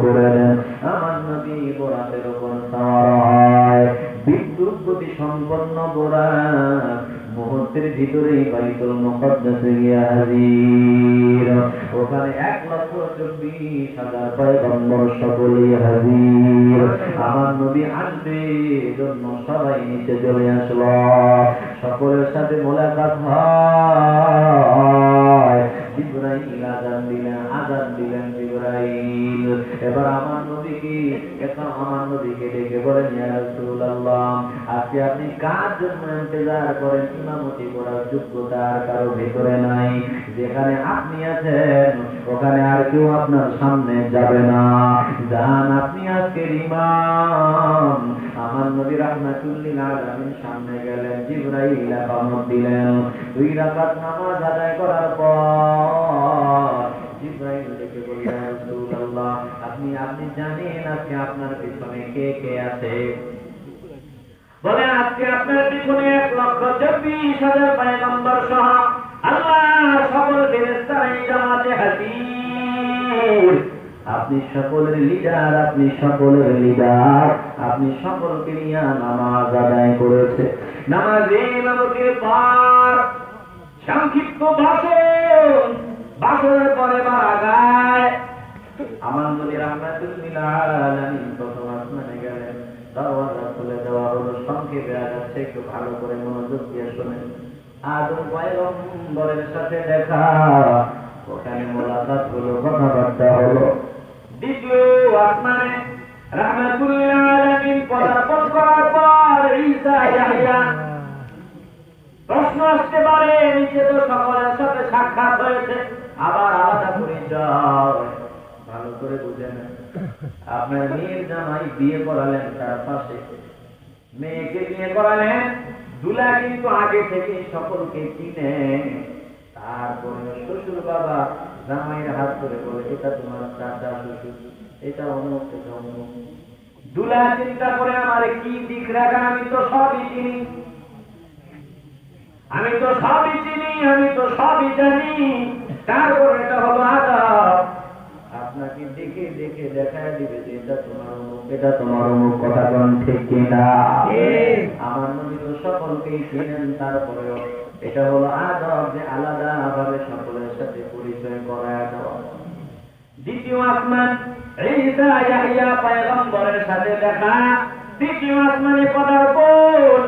করে দেন। আমার নবী বোরাকের উপর সাওয়ার হয়, বিদ্যুৎ গতি সম্পন্ন বোরাক মুহূর্তের ভিতরেই বাইতুল মুকদ্দাসে গিয়ে হাজির। ওখানে 1,24,000 পয়গম্বর সকলেই হাজির। আমার নবী আসবে জন্য সবাই নিচে চলে আসলো, সকলের সাথে মোলাকাত হয়। জিবরাইল আযান দিলেন জিবরাইল। এবার আমার নবীকে ডেকে বলেন, ইয়া রাসূলুল্লাহ, আজকে আপনি কার জন্য ইন্তজার করেন? ইমামতি করার যোগ্যতা আর কারো ভেতরে নাই। যেখানে আপনি আছেন ওখানে আর কেউ আপনার সামনে যাবে না। যান, আপনি আজকের ইমাম। আমার নবী রাহমাতুল লিল আলামিন সামনে গেলেন, জিবরাইল ইকামত দিলেন। 2 রাকাত নামাজ আদায় করার পর জিবরাইল ডেকে বললেন, ইয়া রাসূলুল্লাহ, আপনি জানেন আজকে আপনার পিছনে কে কে আছে? বলে, আজকে আপনার পিছনে 1,24,000 পয়গম্বর সহ আল্লাহর সকল ফেরেশতারা এই জামাতে হাজির। আপনি সকলের লিডার, আপনি সকলকে নিয়ে নামাজ আদায় করেছে। নামাজে ইমামতির পর সংক্ষিপ্ত ভাষণের পরে মারা যায়। আমার নবী রাহমাতুল লিল আলামিন প্রথম আসমানে গেলেন, দরওয়াজা খুলে দেওয়া হলো। সংক্ষেপে আগাচ্ছে, একটু ভালো করে মনোযোগ দিয়ে শোনেন। আদম পয়গম্বরের সাথে দেখা, ওখানে মোলাকাত হলো, কথাবার্তা হলো। দ্বিতীয় আসমানে রাহমাতুল লিল আলামিন পদার্পণ করার পর ঈসা ইয়াহইয়া প্রশ্ন আসতে পারে, নিচে তো সকলের সাথে সাক্ষাৎ হয়েছে, আবার আলাদা করে যায়। ভালো করে বুঝেন, আপনার মেয়ের জামাই বিয়ে করালেন, তার পাশে মেয়েকে বিয়ে করালেন, দুলা কিন্তু আগে থেকে সকলকে চিনে। তারপরে শ্বশুর বাবা জামাইয়ের হাত ধরে বলে, এটা তোমার চাচা শ্বশুর, এটা অমুক, এটা অমুক। দুলা চিন্তা করে, আমার কি দিক রাখা, আমি তো সবই চিনি, আমি তো সবই জানি। তারপর এটা হলো আদব, আপনাকে দেখে দেখায় দিবে যে এটা তোমার অমুক, কথা কোন ঠিক কিনা? আমার নবী তো সকলকেই চিনেন, তারপরেও এটা হলো আদব যে আলাদা ভাবে সকলের সাথে পরিচয় করায় দেওয়া। দ্বিতীয় আসমান ঈসা ইয়াহইয়া পয়গম্বরের সাথে দেখা। তৃতীয় আসমানে পদার্পণ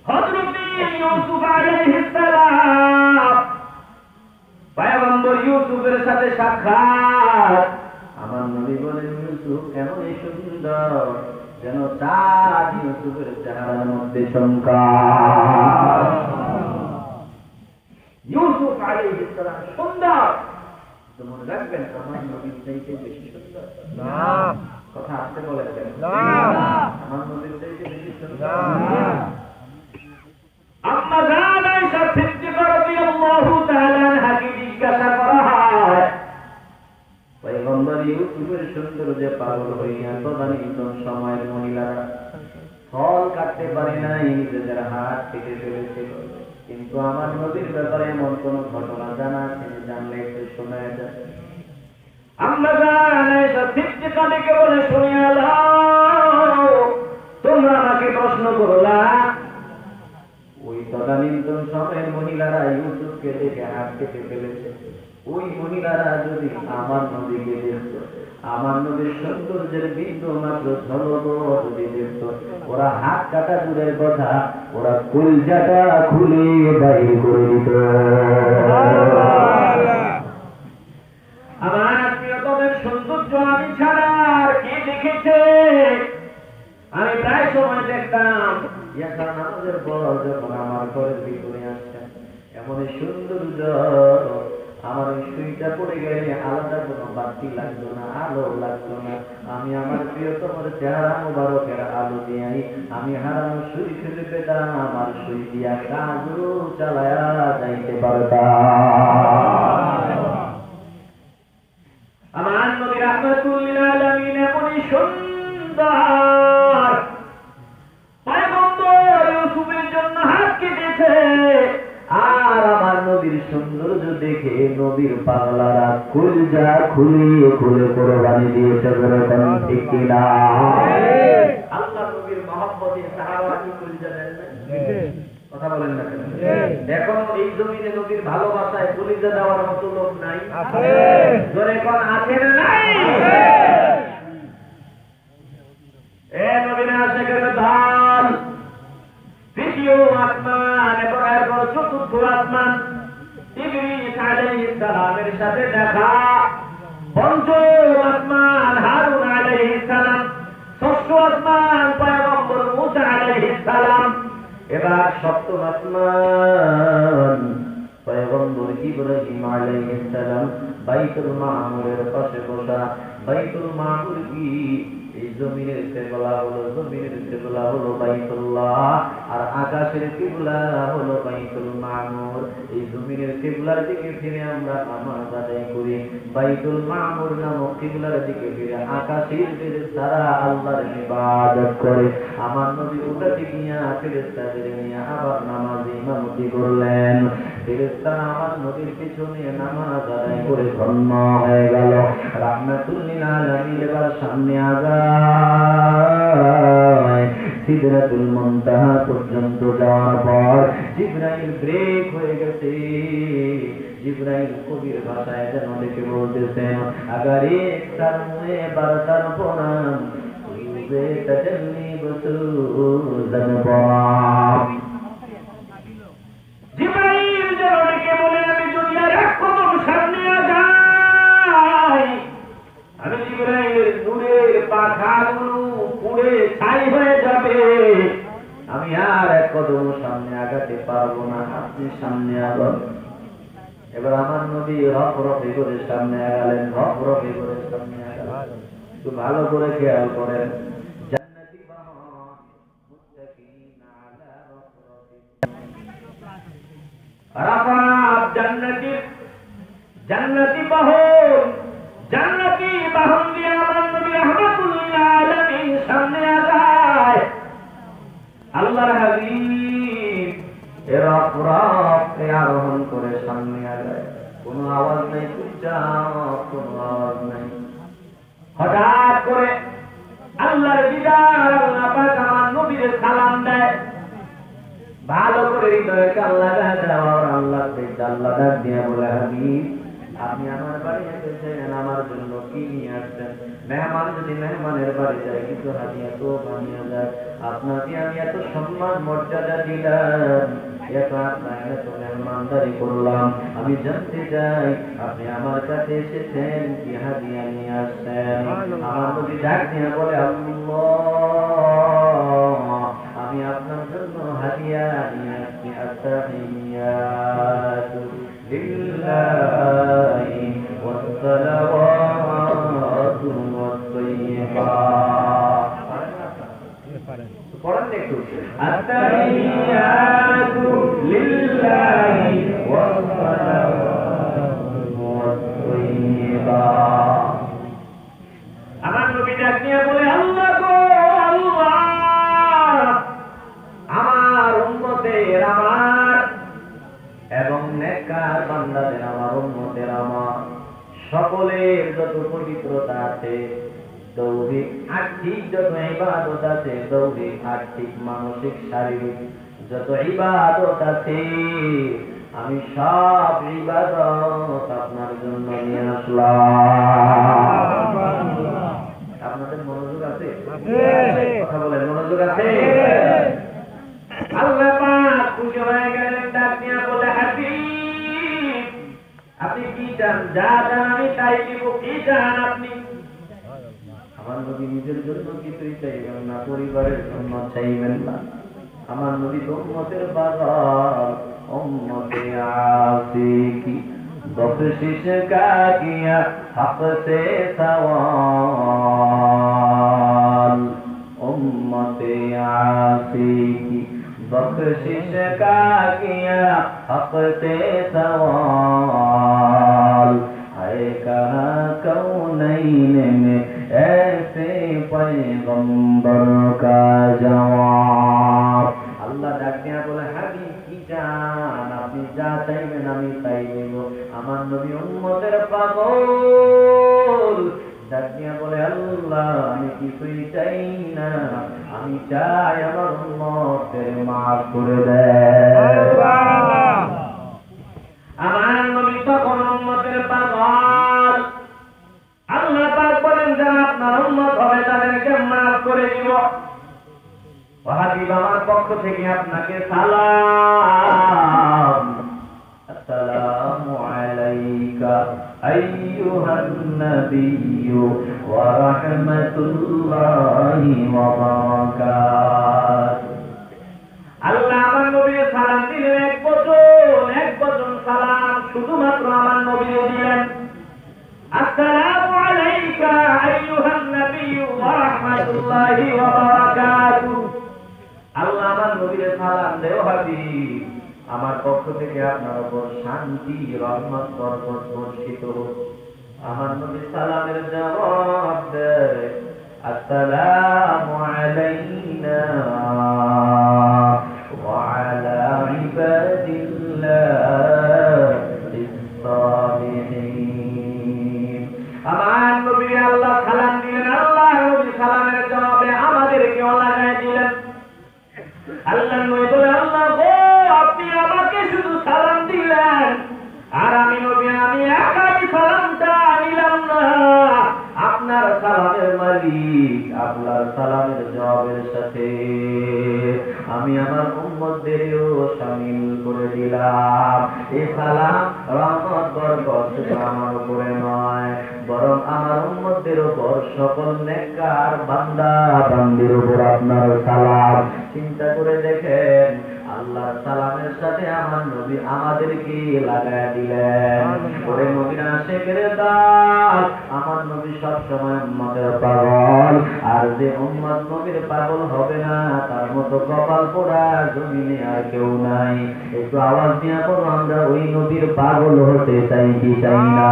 হযরত ইউসুফ আলাইহিস সালাম, পয়গম্বর ইউসুফের সাথে সাক্ষাৎ। আমার নবী বলেন, ইউসুফ কেমন সুন্দর, যেন চাঁদ ইউসুফের চেহারার মধ্যে চমকায়। ইউসুফ আলাইহিস সালাম সুন্দর, তো মনে রাখবেন আমার নবীর চাইতে বেশি সুন্দর না। কথা আসতে বলেন না, আমার নবীর চাইতে বেশি সুন্দর না। আম্মা জান আয়েশা সিদ্দিকা রাদিয়াল্লাহু তাআলা আনহাকে জিজ্ঞাসা করা হয়, পয়গম্বর ইউসুফের সৌন্দর্যে পাগল হইয়া তদানীন্তন সময়ের মহিলারা ফল কাটতে পারে নাই, নিজেদের হাত কেটে ফেলেছিল। কিন্তু আমার নবীর ব্যাপারে এমন কোন ঘটনা জানা আছে? জানলে একটু শোনায় যায়। আম্মা জান আয়েশা সিদ্দিকা ডেকে বলে, শুনিয়া লও, তোমরা আমাকে প্রশ্ন করলা, ওই তদানীন্তন সময়ের মহিলারা ইউসুফকে দেখে হাত কেটে ফেলেছে। ওই মহিলারা যদি আমার নবীকে দেখত, আমার নবীর সৌন্দর্যের বিন্দু মাত্র ঝলকও যদি দেখত, ওরা হাত কাটা দূরের কথা, ওরা কলজাটা খুলে বাইরে করে দিত। আমার প্রিয়তমের সৌন্দর্য আমি ছাড়া আর কে দেখেছে? আমি প্রায় সময় দেখতাম ইয়াসার নামাজের পর যখন আমার ঘরের ভিতরে আসতেন, এমন সৌন্দর্য, আমার ওই সুইটা পড়ে গেলে আলাদা কোনো বাতি লাগতো না, আলো লাগতো না। আমি আমার প্রিয়তমের চেহারা মোবারকের আলো দিয়ে আমি হারানো সুই ফেলে পেতাম, আমার সুই দিয়া কাজও চালায়া যাইতে পারতাম। আমার নবী রাহমাতুল লিল আলামিন এমনই সুন্দর, পয়গম্বর ইউসুফের জন্য হাত কেটে দেখে নবীর পাগলারা কলিজা খুলে খুলে কোরবানি দিয়েছে বলে কোন ঠিক কিনা? আল্লাহ নবীর মহব্বতে সাহাবারা কি কলিজা দেন না? কথা বলেন না কেন? এখন এই জমিনে নবীর ভালোবাসায় কলিজা দেওয়ার মতো লোক নাই? আছে। জোরে কোন আছে না নাই? এ নবীর আশিকের ঢাল, তৃতীয় আসমান এবং এরপর চতুর্থ আসমান, ইবরিল আলাইহিস সালামের সাথে দেখা, পঞ্চম আসমান হারুন আলাইহিস সালাম, ষষ্ঠ আসমান পয়গম্বর মুসা আলাইহিস সালাম, এবার সপ্তম আসমান পয়গম্বর ইব্রাহিম আলাইহিস সালাম বাইতুল মামুরের পাশে বসা। বাইতুল মামুর কি? এই জমিনের কিবলা হলো বাইতুল্লাহ, আর আকাশের কিবলা হলো বাইতুল মামুর। এই জমিনের কিবলার দিকে ফিরে আমরা নামাজ আদায় করি, বাইতুল মামুর নামক কিবলার দিকে ফিরে আকাশের ফেরেশতারা আল্লাহর ইবাদত করে। আমার নবী উঠাতে গিয়া ফেরেশতাদের নিয়ে আবার নামাজে ইমামতি করলেন। ফেরেশতারা আমার নবীর পিছনে নামাজ আদায় করে ধন্য হয়ে গেল। রাহমাতুল লিল আলামিন এবার সামনে আগায়। সিদরাতুল মুনতাহা পর্যন্ত যাওয়ার পর জিবরাইল ব্রেক হয়ে গেছে। জিবরাইল কবির ভাষায় যেন দেখে বলতেছেন, আগার এক সামনে বারতার পরাম তুবে তাজল্লি বসুজন পরাম। জিবরাইল যেন দেখে বলে, আমি দুনিয়ার এক কদম সামনে আগাই, আমি জিবরাইলের নূরের পাখাগুলো পুড়ে ছাই হয়ে যাবে, আমি আর এক কদম সামনে আগাতে পারবো না, আপনি সামনে আগান। এবার আমার নবী রফরফে করে সামনে আগালেন, রফরফে করে সামনে আগালেন। একটু ভালো করে খেয়াল করেন, জান্নাতি বাহন মুত্তাকিনা আলা রফরফি, আরাফাত জান্নাতি বাহন দিয়ে আমার নবী রাহমাতুল লিল আলামিন সামনে আগায়। আল্লাহর হাবিব রফরফে আরোহণ করে সামনে আগায়। কোনো আওয়াজ নাই, চুপচাপ, কোনো আওয়াজ নাই। হঠাৎ করে আল্লাহর দিদার, আল্লাহ পাক আমার নবীর সালাম দেয়। ভালো করে হৃদয়ে আল্লাহ দেওয়ার আল্লাহ ডাক দিয়ে বলে, হাবিব আপনি আমার বাড়ি এসেছেন, আমার জন্য কি নিয়ে আসছেন? মেহমান যদি মেহমানের বাড়ি যায় কিছু হাদিয়া তো বানিয়ে যায়, আপনাকে আমি এত সম্মান মর্যাদা দিলাম, এত আপনার এত মেহমানদারি করলাম, আমি জানতে চাই আপনি আমার কাছে এসেছেন কি হাদিয়া নিয়ে আসছেন? আমার নবী ডাক দিয়ে বলে, আল্লাহ আমি আপনার জন্য হাদিয়া নিয়ে আসছি, আত্তাহিয়াতু লিল্লাহি ওয়াস সালাওয়াতু ওয়াত তাইয়্যিবাত। পড়েন একটু, আত্তাহিয়াতু লিল্লাহি ওয়াস সালাওয়াতু ওয়াত তাইয়্যিবাত। আমার নবী ডাক দিয়ে বলে, আল্লাহ গো আল্লাহ, আমার উম্মতের আমার এবং নেককার বান্দাদের আমার উম্মতের আমার সকলের যত পবিত্রতা আছে, দৌহিক আর্থিক যত ইবাদত আছে, দৌহিক আর্থিক মানসিক শারীরিক যত ইবাদত আছে, আমি সব ইবাদত আপনার জন্য নিয়ে আসলাম। আপনাদের মনোযোগ আছে? কথা বলেন, মনোযোগ আছে? আল্লাহ পাক খুশি হয়ে গেলেন, ডাক দিয়ে বলে, হাবিব আপনি কি চান? যা চান আমি তাই দিব। কি চান আপনি? আমার নবী নিজের জন্য কিছুই চাইবেন না, পরিবারের জন্য চাইবেন না। আমার নবী উম্মতের বাজার, উম্মতে আশিকি বখশিশ কা কিয়া হক সে সওয়াল, উম্মতে আশিকি बख्शिश का किया हक से सवाल, है कहाँ कौनैन में ऐसे पैगंबर का जवाब। अल्लाह डाक दिया बोले, हाबिब की जान আপনি যা চাইবেন আমি তাই দেব। আমার নবী উম্মতের পাগল ডাক দিয়া বলে আল্লাহ আমি কিছুই চাই না, আমি চাই আমার উম্মতের মাফ করে দেয়। আমার নবী তখন উম্মতের পাগল। আল্লাহ পাক বলেন যারা আপনার উম্মত হবে তাদেরকে মাফ করে দিব। ও হাবিব আমার পক্ষ থেকে আপনাকে সালাম। আসসালামু আলাইকা আইয়ুহান নাবিয়্যু ওয়া রাহমাতুল্লাহি ওয়া বারাকাতুহু। আল্লাহ আমার নবীর সালাম দিলেন এক বচন সালাম শুধুমাত্র আমার নবী দিলেন। আসসালামু আলাইকা আইয়ুহান নাবিয়্যু ওয়া রাহমাতুল্লাহি ওয়া বারাকাতুহু। আল্লাহ আমার নবীর সালাম দেও হাবিব আমার পক্ষ থেকে আপনার উপর শান্তি রহমত বরকত বর্ষিত হোক। আমার নবী সালামের জবাব দেয় আসসালামু আলাইনা ওয়া আলা ইবাদিল্লাহিস সালিহিন। আমার নবী আল্লাহ সালাম দিলেন, আল্লাহ নবী সালামের জবাবে আমাদেরকেও লাগায় দিলেন। আল্লাহ নবী বলে আল্লাহ গো আপনি আমাকে শুধু সালাম দিলেন আর আমি নবী আমি একাই সালামটা নিলাম না। আপনার সালামের মালিক আপনার সালামের জবাবের সাথে আমি আমার উম্মতদেরও শামিল করে দিলাম। এই সালাম রহমত বরকত আমার উপরে নয়, বরং আমার উম্মতদের উপর সকল নেককার বান্দা বান্দির উপর আপনার সালাম। চিন্তা করে দেখেন আল্লাহর সালামের সাথে আমার নবী আমাদেরকে লাগায় দিলেন। ওরে নবীর আশিকের দল, আমার নবী সবসময় উম্মতের পাগল, আর যে উম্মত নবীর পাগল হবে না তার মতো কপাল পোড়া জমিনে আর কেউ নাই। একটু আওয়াজ দিয়ে বলো আমরা ওই নবীর পাগল হতে চাই কি চাই না?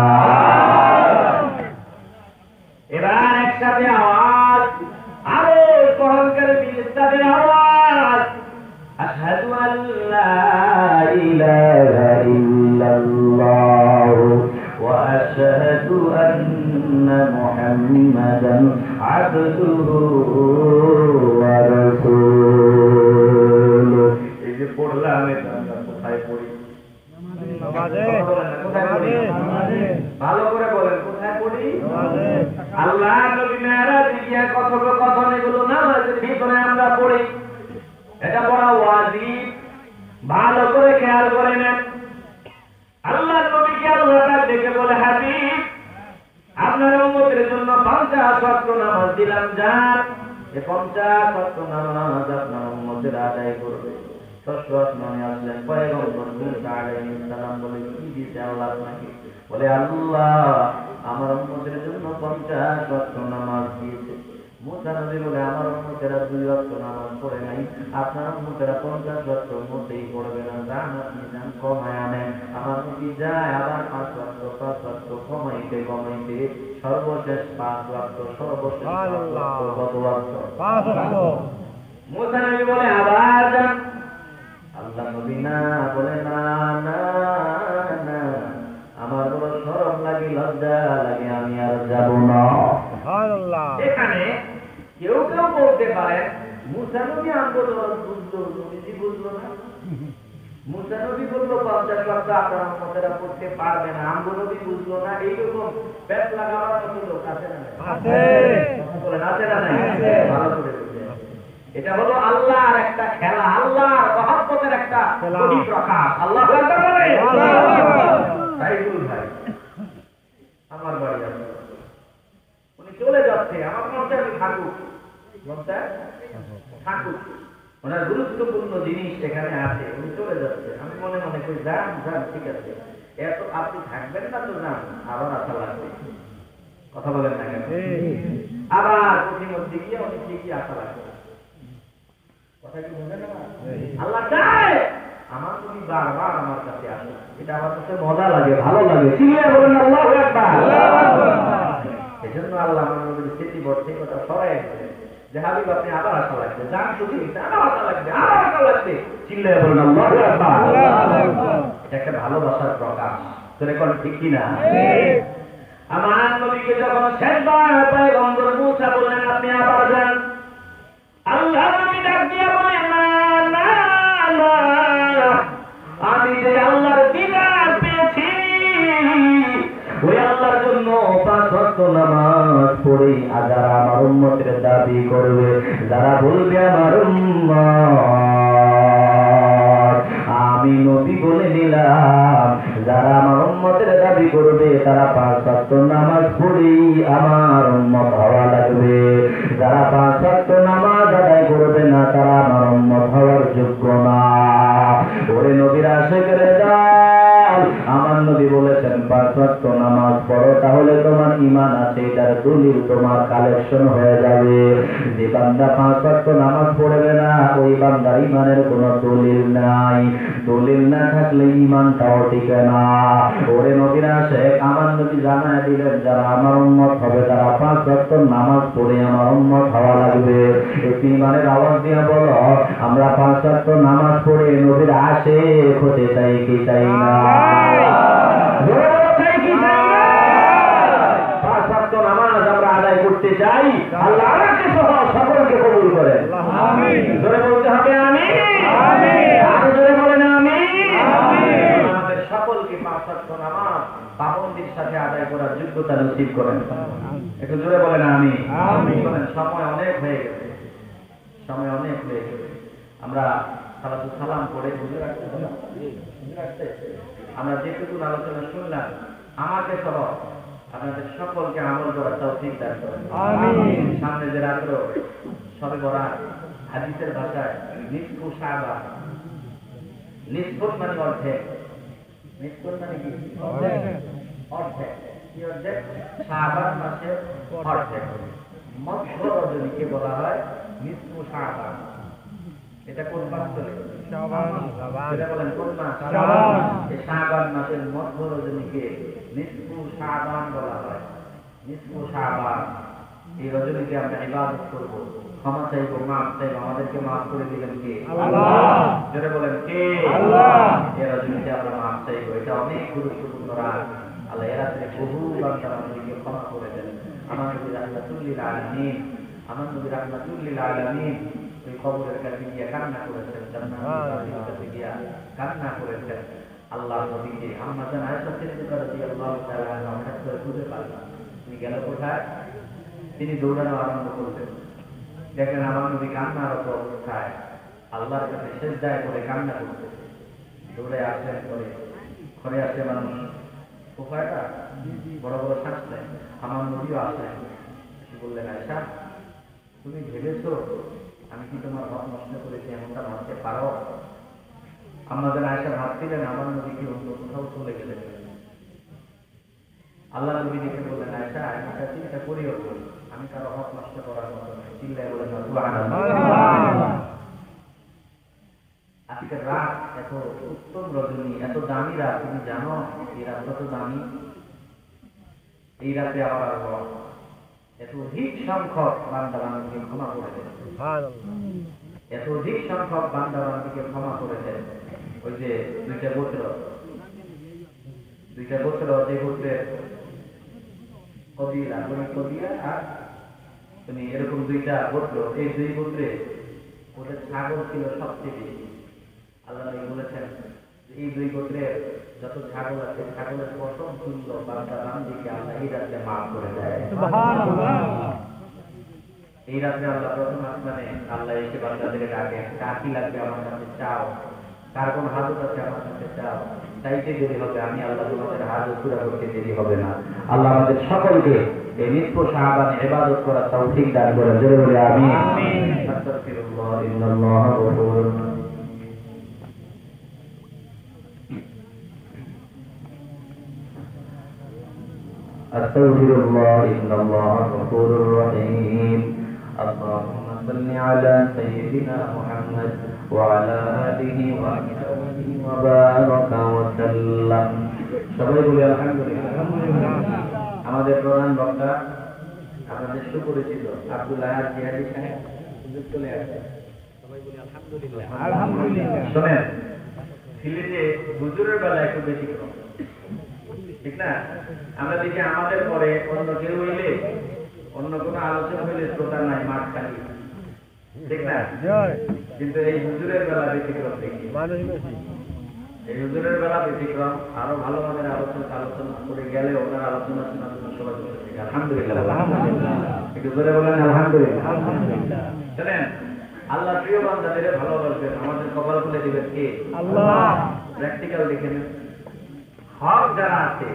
এবার একসাথে আওয়াজ, আরো কহলকার বিস্তারে আওয়াজ, আশহাদু আল্লা ইলাহা ইল্লাল্লাহ ওয়া আশহাদু আন্না মুহাম্মাদান আবদুহু ওয়া রাসূলুহু। এই যে পড়লাম এটা আমরা কোথায় পড়ি? ভালো করে বলেন কোথায় পড়ি? আল্লাহ নবী মেরাজ গিয়া কথোপকথন এগুলো নামাজের ভিতরে আমরা পড়ি। এটা বড় ওয়াজিব, ভালো করে খেয়াল করে নেন। আল্লাহ নবীকে আল্লাহ দেখে বলে হাবিব আপনার উম্মতের জন্য 50 ওয়াক্ত নামাজ দিলাম, যান এই 50 ওয়াক্ত নামাজ আপনার উম্মতের আদায় করবে। ষষ্ঠ আসমানে আসলেন পয়গম্বর মুসা আলাইহিস সালাম বলে কি দিতে আল্লাহ আপনাকে? বলে আল্লাহ আমার উম্মতের জন্য 50 ওয়াক্ত নামাজ দিয়েছে। মুসা নবী বলে আমার উম্মতেরা 2 ওয়াক্ত নামাজ পড়ে নাই, আপনার উম্মতেরা 50 ওয়াক্ত মোটেই পড়বে না, যান আপনি যান কমায় আনেন। আমার নবী যায় আবার 5 ওয়াক্ত কমাইতে কমাইতে সর্বশেষ 5 ওয়াক্ত, সর্বশেষ 5 ওয়াক্ত, কত ওয়াক্ত? 5 ওয়াক্ত। মুসা নবী বলে আবার যান। আল্লাহ নবী না বলে না না না আমার বড় শরম লাগে, লজ্জা লাগে, আমি আর যাব না। সুবহানাল্লাহ। এখানে কেউ কেউ বলতে পারে মুসা নবী আন্দোলন বুঝলো, নবীজি বুঝলো না। মুসা নবী বললো 50 ওয়াক্ত আপনার উম্মতেরা পড়তে পারবে না, আমগো নবী বুঝলো না। এইরকম ব্যাস লাগাবার মতো লোক আছে না? আছে। বলেন আছে না? নাই? ভালো করে বুঝেন। এটা হলো আল্লাহর একটা খেলা, আল্লাহর মহব্বতের একটা প্রকাশ। আল্লাহু আকবার বলে। সাইদুল ভাই আমার বাড়ি আছে, উনি চলে যাচ্ছে, আমার মনটা থাকুক, মনটা থাকুক, ওনার গুরুত্বপূর্ণ জিনিস এখানে আছে, উনি চলে যাচ্ছে। আমি মনে মনে করি যান যান ঠিক আছে, এত আপনি থাকবেন না তো যান, আবার আশা লাগবে। কথা বলেন না কেন? আবার প্রতিমধ্যে গিয়ে উনি ঠিকই আশা লাগবে। কথা কি বুঝেন না? আল্লাহ চায় আমার তুমি বারবার আমার কাছে আসো, এটা আমার কাছে মজা লাগে, ভালো লাগে। চিল্লায়ে বলেন আল্লাহু আকবার। এজন্য আল্লাহ আমার নবীর স্মৃতি বর্ষে কথা সরাই দিলেন যে হাবিব আপনি আবার আশা লাগবে, যান শুধু আবার আশা লাগবে, আবার আশা লাগবে। চিল্লায়ে বলেন আল্লাহু আকবার। এটা একটা ভালোবাসার প্রকাশ। তোরে কোন ঠিক কিনা? আমার নবীকে যখন শেষবার পয়গম্বর মুসা বললেন আপনি আবার যান, আল্লাহ নবী ডাক দিয়া বলেন না না না, আমি যে আল্লাহর দিদার পেয়েছি ওই আল্লাহর জন্য 5 ওয়াক্ত নামাজ পড়ে যারা আমার উম্মতের দাবি করবে, যারা বলবে আমার উম্মত, আমি নবী বলে নিলাম, যারা আমার উম্মতের দাবি করবে তারা 5 ওয়াক্ত নামাজ পড়েই আমার উম্মত হওয়া লাগবে। যারা 5 ওয়াক্ত নামাজ আদায় করবে না তারা আমার উম্মত হওয়ার যোগ্য না। ওরে নবীর আশিকের দল, আমার নবী বলেছেন 5 ওয়াক্ত নামাজ পড়ো, তাহলে তোমার ঈমান আছে, এটার দলিল তোমার কালেকশন হয়ে যাবে। যে বান্দা 5 ওয়াক্ত নামাজ পড়বে না ওই বান্দার ঈমানের কোনো দলিল নাই, দলিল না থাকলে ঈমানটাও টিকে না। ওরে নবীর আশিক, আমার নবী জানায় দিলেন যারা আমার উম্মত হবে তারা 5 ওয়াক্ত নামাজ পড়ে আমার উম্মত হওয়া লাগবে। একটু ঈমানের আওয়াজ দিয়ে বলো, আমরা 5 ওয়াক্ত নামাজ পড়ে নবীর আশিক হতে চাই কি চাই না? চাই কি চাই না? 5 ওয়াক্ত নামাজ আমরা আদায় করতে চাই, আল্লাহ আমাকে সহ সকলকে কবুল করেন। জোরে বলতে হবে আমিন। আরো জোরে বলেন আমিন। আমাদের সকলকে 5 ওয়াক্ত নামাজ পাবন্দির সাথে আদায় করার যোগ্যতা নসিব করেন। একটু জোরে বলেন আমিন। বলেন সময় অনেক হয়ে গেছে, সময় অনেক হয়ে গেছে। আমরা সালাতু সালাম করে হুজুর আসতে আমরা যেটুকু আলোচনা শুনলাম আমাকে সহ আপনাদের সকলকে আমল করার তৌফিক দান করেন। আমিন। সামনে যে রাত্র শবে বরাত, হাদিসের ভাষায় নিসফু শাবান, নিসফুন মানে অর্ধেক, নিসফুন মানে কি? অর্ধেক। কি অর্ধেক? শাবান মাসের অর্ধেক। মধ্য রজনীকে বলা হয় নিসফু শাবান। এটা কোন মাস চলে? শাবান। এটা বলেন কোন মাস? শাবান। এই শাবান মাসের মধ্য রজনীকে নিসফু শাবান বলা হয়। নিসফু শাবান, এই রজনীতে আমরা ইবাদত করব, ক্ষমা চাইবো, মাফ চাইবো। আমাদেরকে মাফ করে দিলেন কে? আল্লাহ। যারা বলেন কে? আল্লাহ। এই রজনীতে আমরা মাফ চাইবো, এটা অনেক গুরুত্বপূর্ণ রাত। আল্লাহ এর রাতে বহু বান্দা আমাদেরকে ক্ষমা করে দেন। আমার নবী রাহমাতুল লিল আলামিন, আমার নবী রাহমাতুল লিল আলামিন ওই কবরের কাছে গিয়ে কান্না করেছেন, জান্নাতের কাছে গিয়ে কান্না করেছেন। আল্লাহ নবীকে আম্মা জান আয়েশা সিদ্দিকা রাদিয়াল্লাহু তাআলা আনহা হঠাৎ করে খুঁজে পারলেন। তিনি গেল কোথায়? তিনি দৌড়ানো আরম্ভ করলেন। দেখেন আমার নবী কান্নারত অবস্থায় আল্লাহর কাছে সিজদায় করে কান্না করতে। দৌড়ে আসলেন, ঘরে আসে মানুষ, উপায়টা বড় বড় শ্বাস নেয়। আমার নবীও আসলেন, বললেন আয়েশা তুমি ভেবেছো আমি কি তোমার হক নষ্ট করেছি, এমনটা ভাবতে পারো? আমাদের আয়েশা ভাবছিলেন আমার নবী কি অন্য কোথাও চলে গেলেন। আল্লাহ নবী দেখে বললেন আয়েশা এটা চিন্তা করিও, আমি কারো হক নষ্ট করার মতো নয়। চিল্লায় বলেন সুবহানাল্লাহ। আজকের রাত এত উত্তম রজনী, এত দামি রাত, তুমি জানো এই রাত কত দামি? এই রাতে আবার এত অধিক সংখ্যক বান্দা বান্দীকে ক্ষমা করে দেন, এত অধিক সংখ্যক বান্দা বান্দীকে ক্ষমা করে দেন। ওই যে দুইটা গোত্র, যে গোত্রের কবিরা, তুমি কবিরা আর তুমি এরকম দুইটা গোত্র, এই দুই গোত্রে ওদের ছাগল ছিল সবচেয়ে বেশি। আল্লাহ বলেছেন এই দুই গোত্রের যত ছাগল আছে ছাগলের প্রথম সুন্দর বান্দা বান্দীকে আল্লাহ এই রাতে মাফ করে দেয়। এই রাতে আল্লাহ প্রথম আসমানে আল্লাহ এসে বান্দাদেরকে ডাকে, কার কি লাগবে আমার কাছে চাও, কার কোন হাজত আছে আমার কাছে চাও, চাইতে দেরি হবে, আমি আল্লাহ তোমাদের হাজত পুরা করতে দেরি হবে না। আল্লাহ আমাদের সকলকে এই নিসফু শাবানে ইবাদত করার তৌফিক দান করেন। জোরে বলে আমিন। আস্তাগফিরুল্লাহ ইন্নাল্লাহা গফুরুর রহিম। আস্তাগফিরুল্লাহ ইন্নাল্লাহা গফুরুর রহিম। আল্লাহুম্মা সাল্লি আলা সাইয়্যিদিনা মুহাম্মদ ওয়া আলা আলিহি ওয়া সাহবিহি ওয়া বারাকা ওয়া সাল্লাম। সবাই বলি আলহামদুলিল্লাহ। আমাদের প্রধান বক্তা আপনাদের সুপরিচিত আব্দুল আহাদ জিহাদি সাহেব হুজুর চলে আসছে। সবাই বলি আলহামদুলিল্লাহ। আলহামদুলিল্লাহ। শুনেন, সিলেটে হুজুরের বেলা একটু ব্যতিক্রম। ঠিক না? আমরা দেখি আমাদের পরে অন্য কেউ হইলে, অন্য কোনো আলোচনা হইলে শ্রোতা নাই, মাঠ খালি, ঠিক না? কিন্তু এই হুজুরের বেলা ব্যতিক্রম দেখি, মানুষ বেশি। এই হুজুরের বেলা ব্যতিক্রম। আরো ভালো মানের আলোচনা করে গেলে ওনার আলোচনা শোনার জন্য সবাই বসে থাকে। আলহামদুলিল্লাহ, একটু জোরে বলেন আলহামদুলিল্লাহ। শোনেন, আল্লাহ প্রিয় বান্দাদের ভালোবাসবেন, আমাদের কপাল খুলে দিবেন কে? আল্লাহ। প্র্যাকটিক্যাল দেখে নেন, হক যারা আছে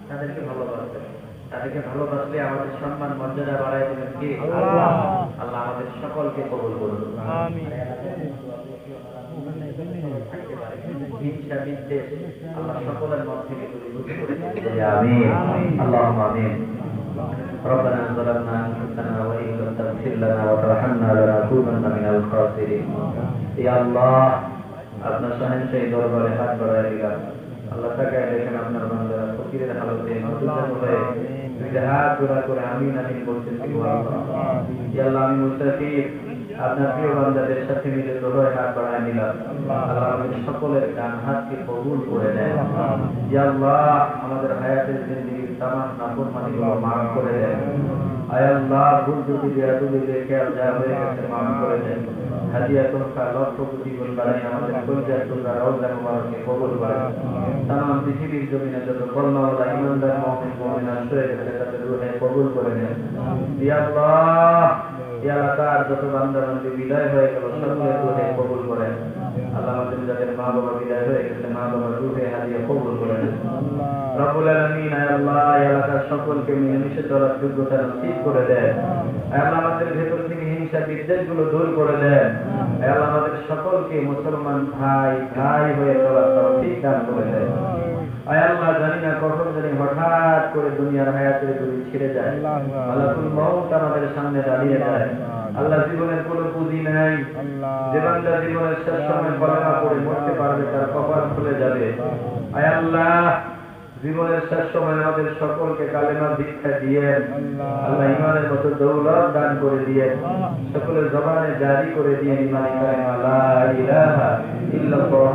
তাদেরকে ভালোবাসবেন, তাদেরকে ভালোবাসলে আমাদের সম্মান মর্যাদা বাড়াই দেবেন কে? আল্লাহ। আল্লাহ আমাদের সকলকে কবুল করুন। আমিন। হিংসা বিদ্বেষ আল্লাহ সকলের মন থেকে দূর করে দিন। আমিন, আল্লাহুম্মা আমিন। ربنا ظلمنا أنفسنا وإن لم تغفر لنا وترحمنا لنكونن من الخاسرين। يا الله, আপনার শাহেনশাহী দরবারে হাত বাড়ায় দিলাম। আল্লাহ তাকায় দেখেন আপনার বান্দারা ফকিরের হালতে নতুন হয়ে দুইটা হাত জোড়া করে আমিন আমিন বলতেছি। ইয়া আল্লাহ, আমি মুস্তাফির আপনার প্রিয় বান্দাদের সাথে মিলে দোহায় হাত বাড়ায় নিলাম। আল্লাহ আমাদের সকলের গান হাতকে কবুল করে দেন। ইয়া আল্লাহ, আমাদের হায়াতের জিন্দেগির তামাম নাফরমানিগুলো মাফ করে দেন। আয় আল্লাহ, ভুল ত্রুটি বেয়াদবি দেখে যা হয়ে গেছে মাফ করে দেন। হাদিয়া তোফা লক্ষ কোটি গুণ বাড়াই আমাদের কলিজার টুকরা রওজা মুবারকে কবুল করেন। তামাম পৃথিবীর জমিনে যত কলমাওয়ালা ইমানদার মুমিন মুমিনাত হয়ে গেছে তাদের রূহে কবুল করে নেন। ইয়া আল্লাহ, এই এলাকার যত বান্দা বান্দী বিদায় হয়ে গেল সকলের রূহে কবুল করেন। আল্লাহ আমাদের যাদের মা বাবা বিদায় হয়ে গেছে মা বাবার রূহে হাদিয়া কবুল করে নেন। রব্বুল আলামিন, আয় আল্লাহ, এই এলাকার সকলকে মিলেমিশে চলার যোগ্যতা নসিব করে দেন। আয় আল্লাহ, আমাদের ভেতর থেকে হিংসা বিদ্বেষ গুলো দূর করে দেন। আয় আল্লাহ, আমাদের সকলকে মুসলমান ভাই ভাই হয়ে চলার তৌফিক দান করে দেন। আয় আল্লাহ, জানি না কখন জানি হঠাৎ করে দুনিয়ার হায়াতের দড়ি ছিঁড়ে যায়, মালাকুল মউত আমাদের সামনে দাঁড়িয়ে যায়। আল্লাহ, জীবনের কোনো পুঁজি নাই, যে বান্দা জীবনের শেষ সময় কলেমা পড়ে মরতে পারবে তার কপাল খুলে যাবে। আয় আল্লাহ, জীবনের শেষ সময় আমাদের সকলকে কালেমা দীক্ষা দিয়েন। আল্লাহ, ইমানের মতো দৌলত দান করে দিয়েন, সকলের জবানে জারি করে দিয়ে ইমানি কালেমা লা ইলাহা ইল্লাল্লাহ।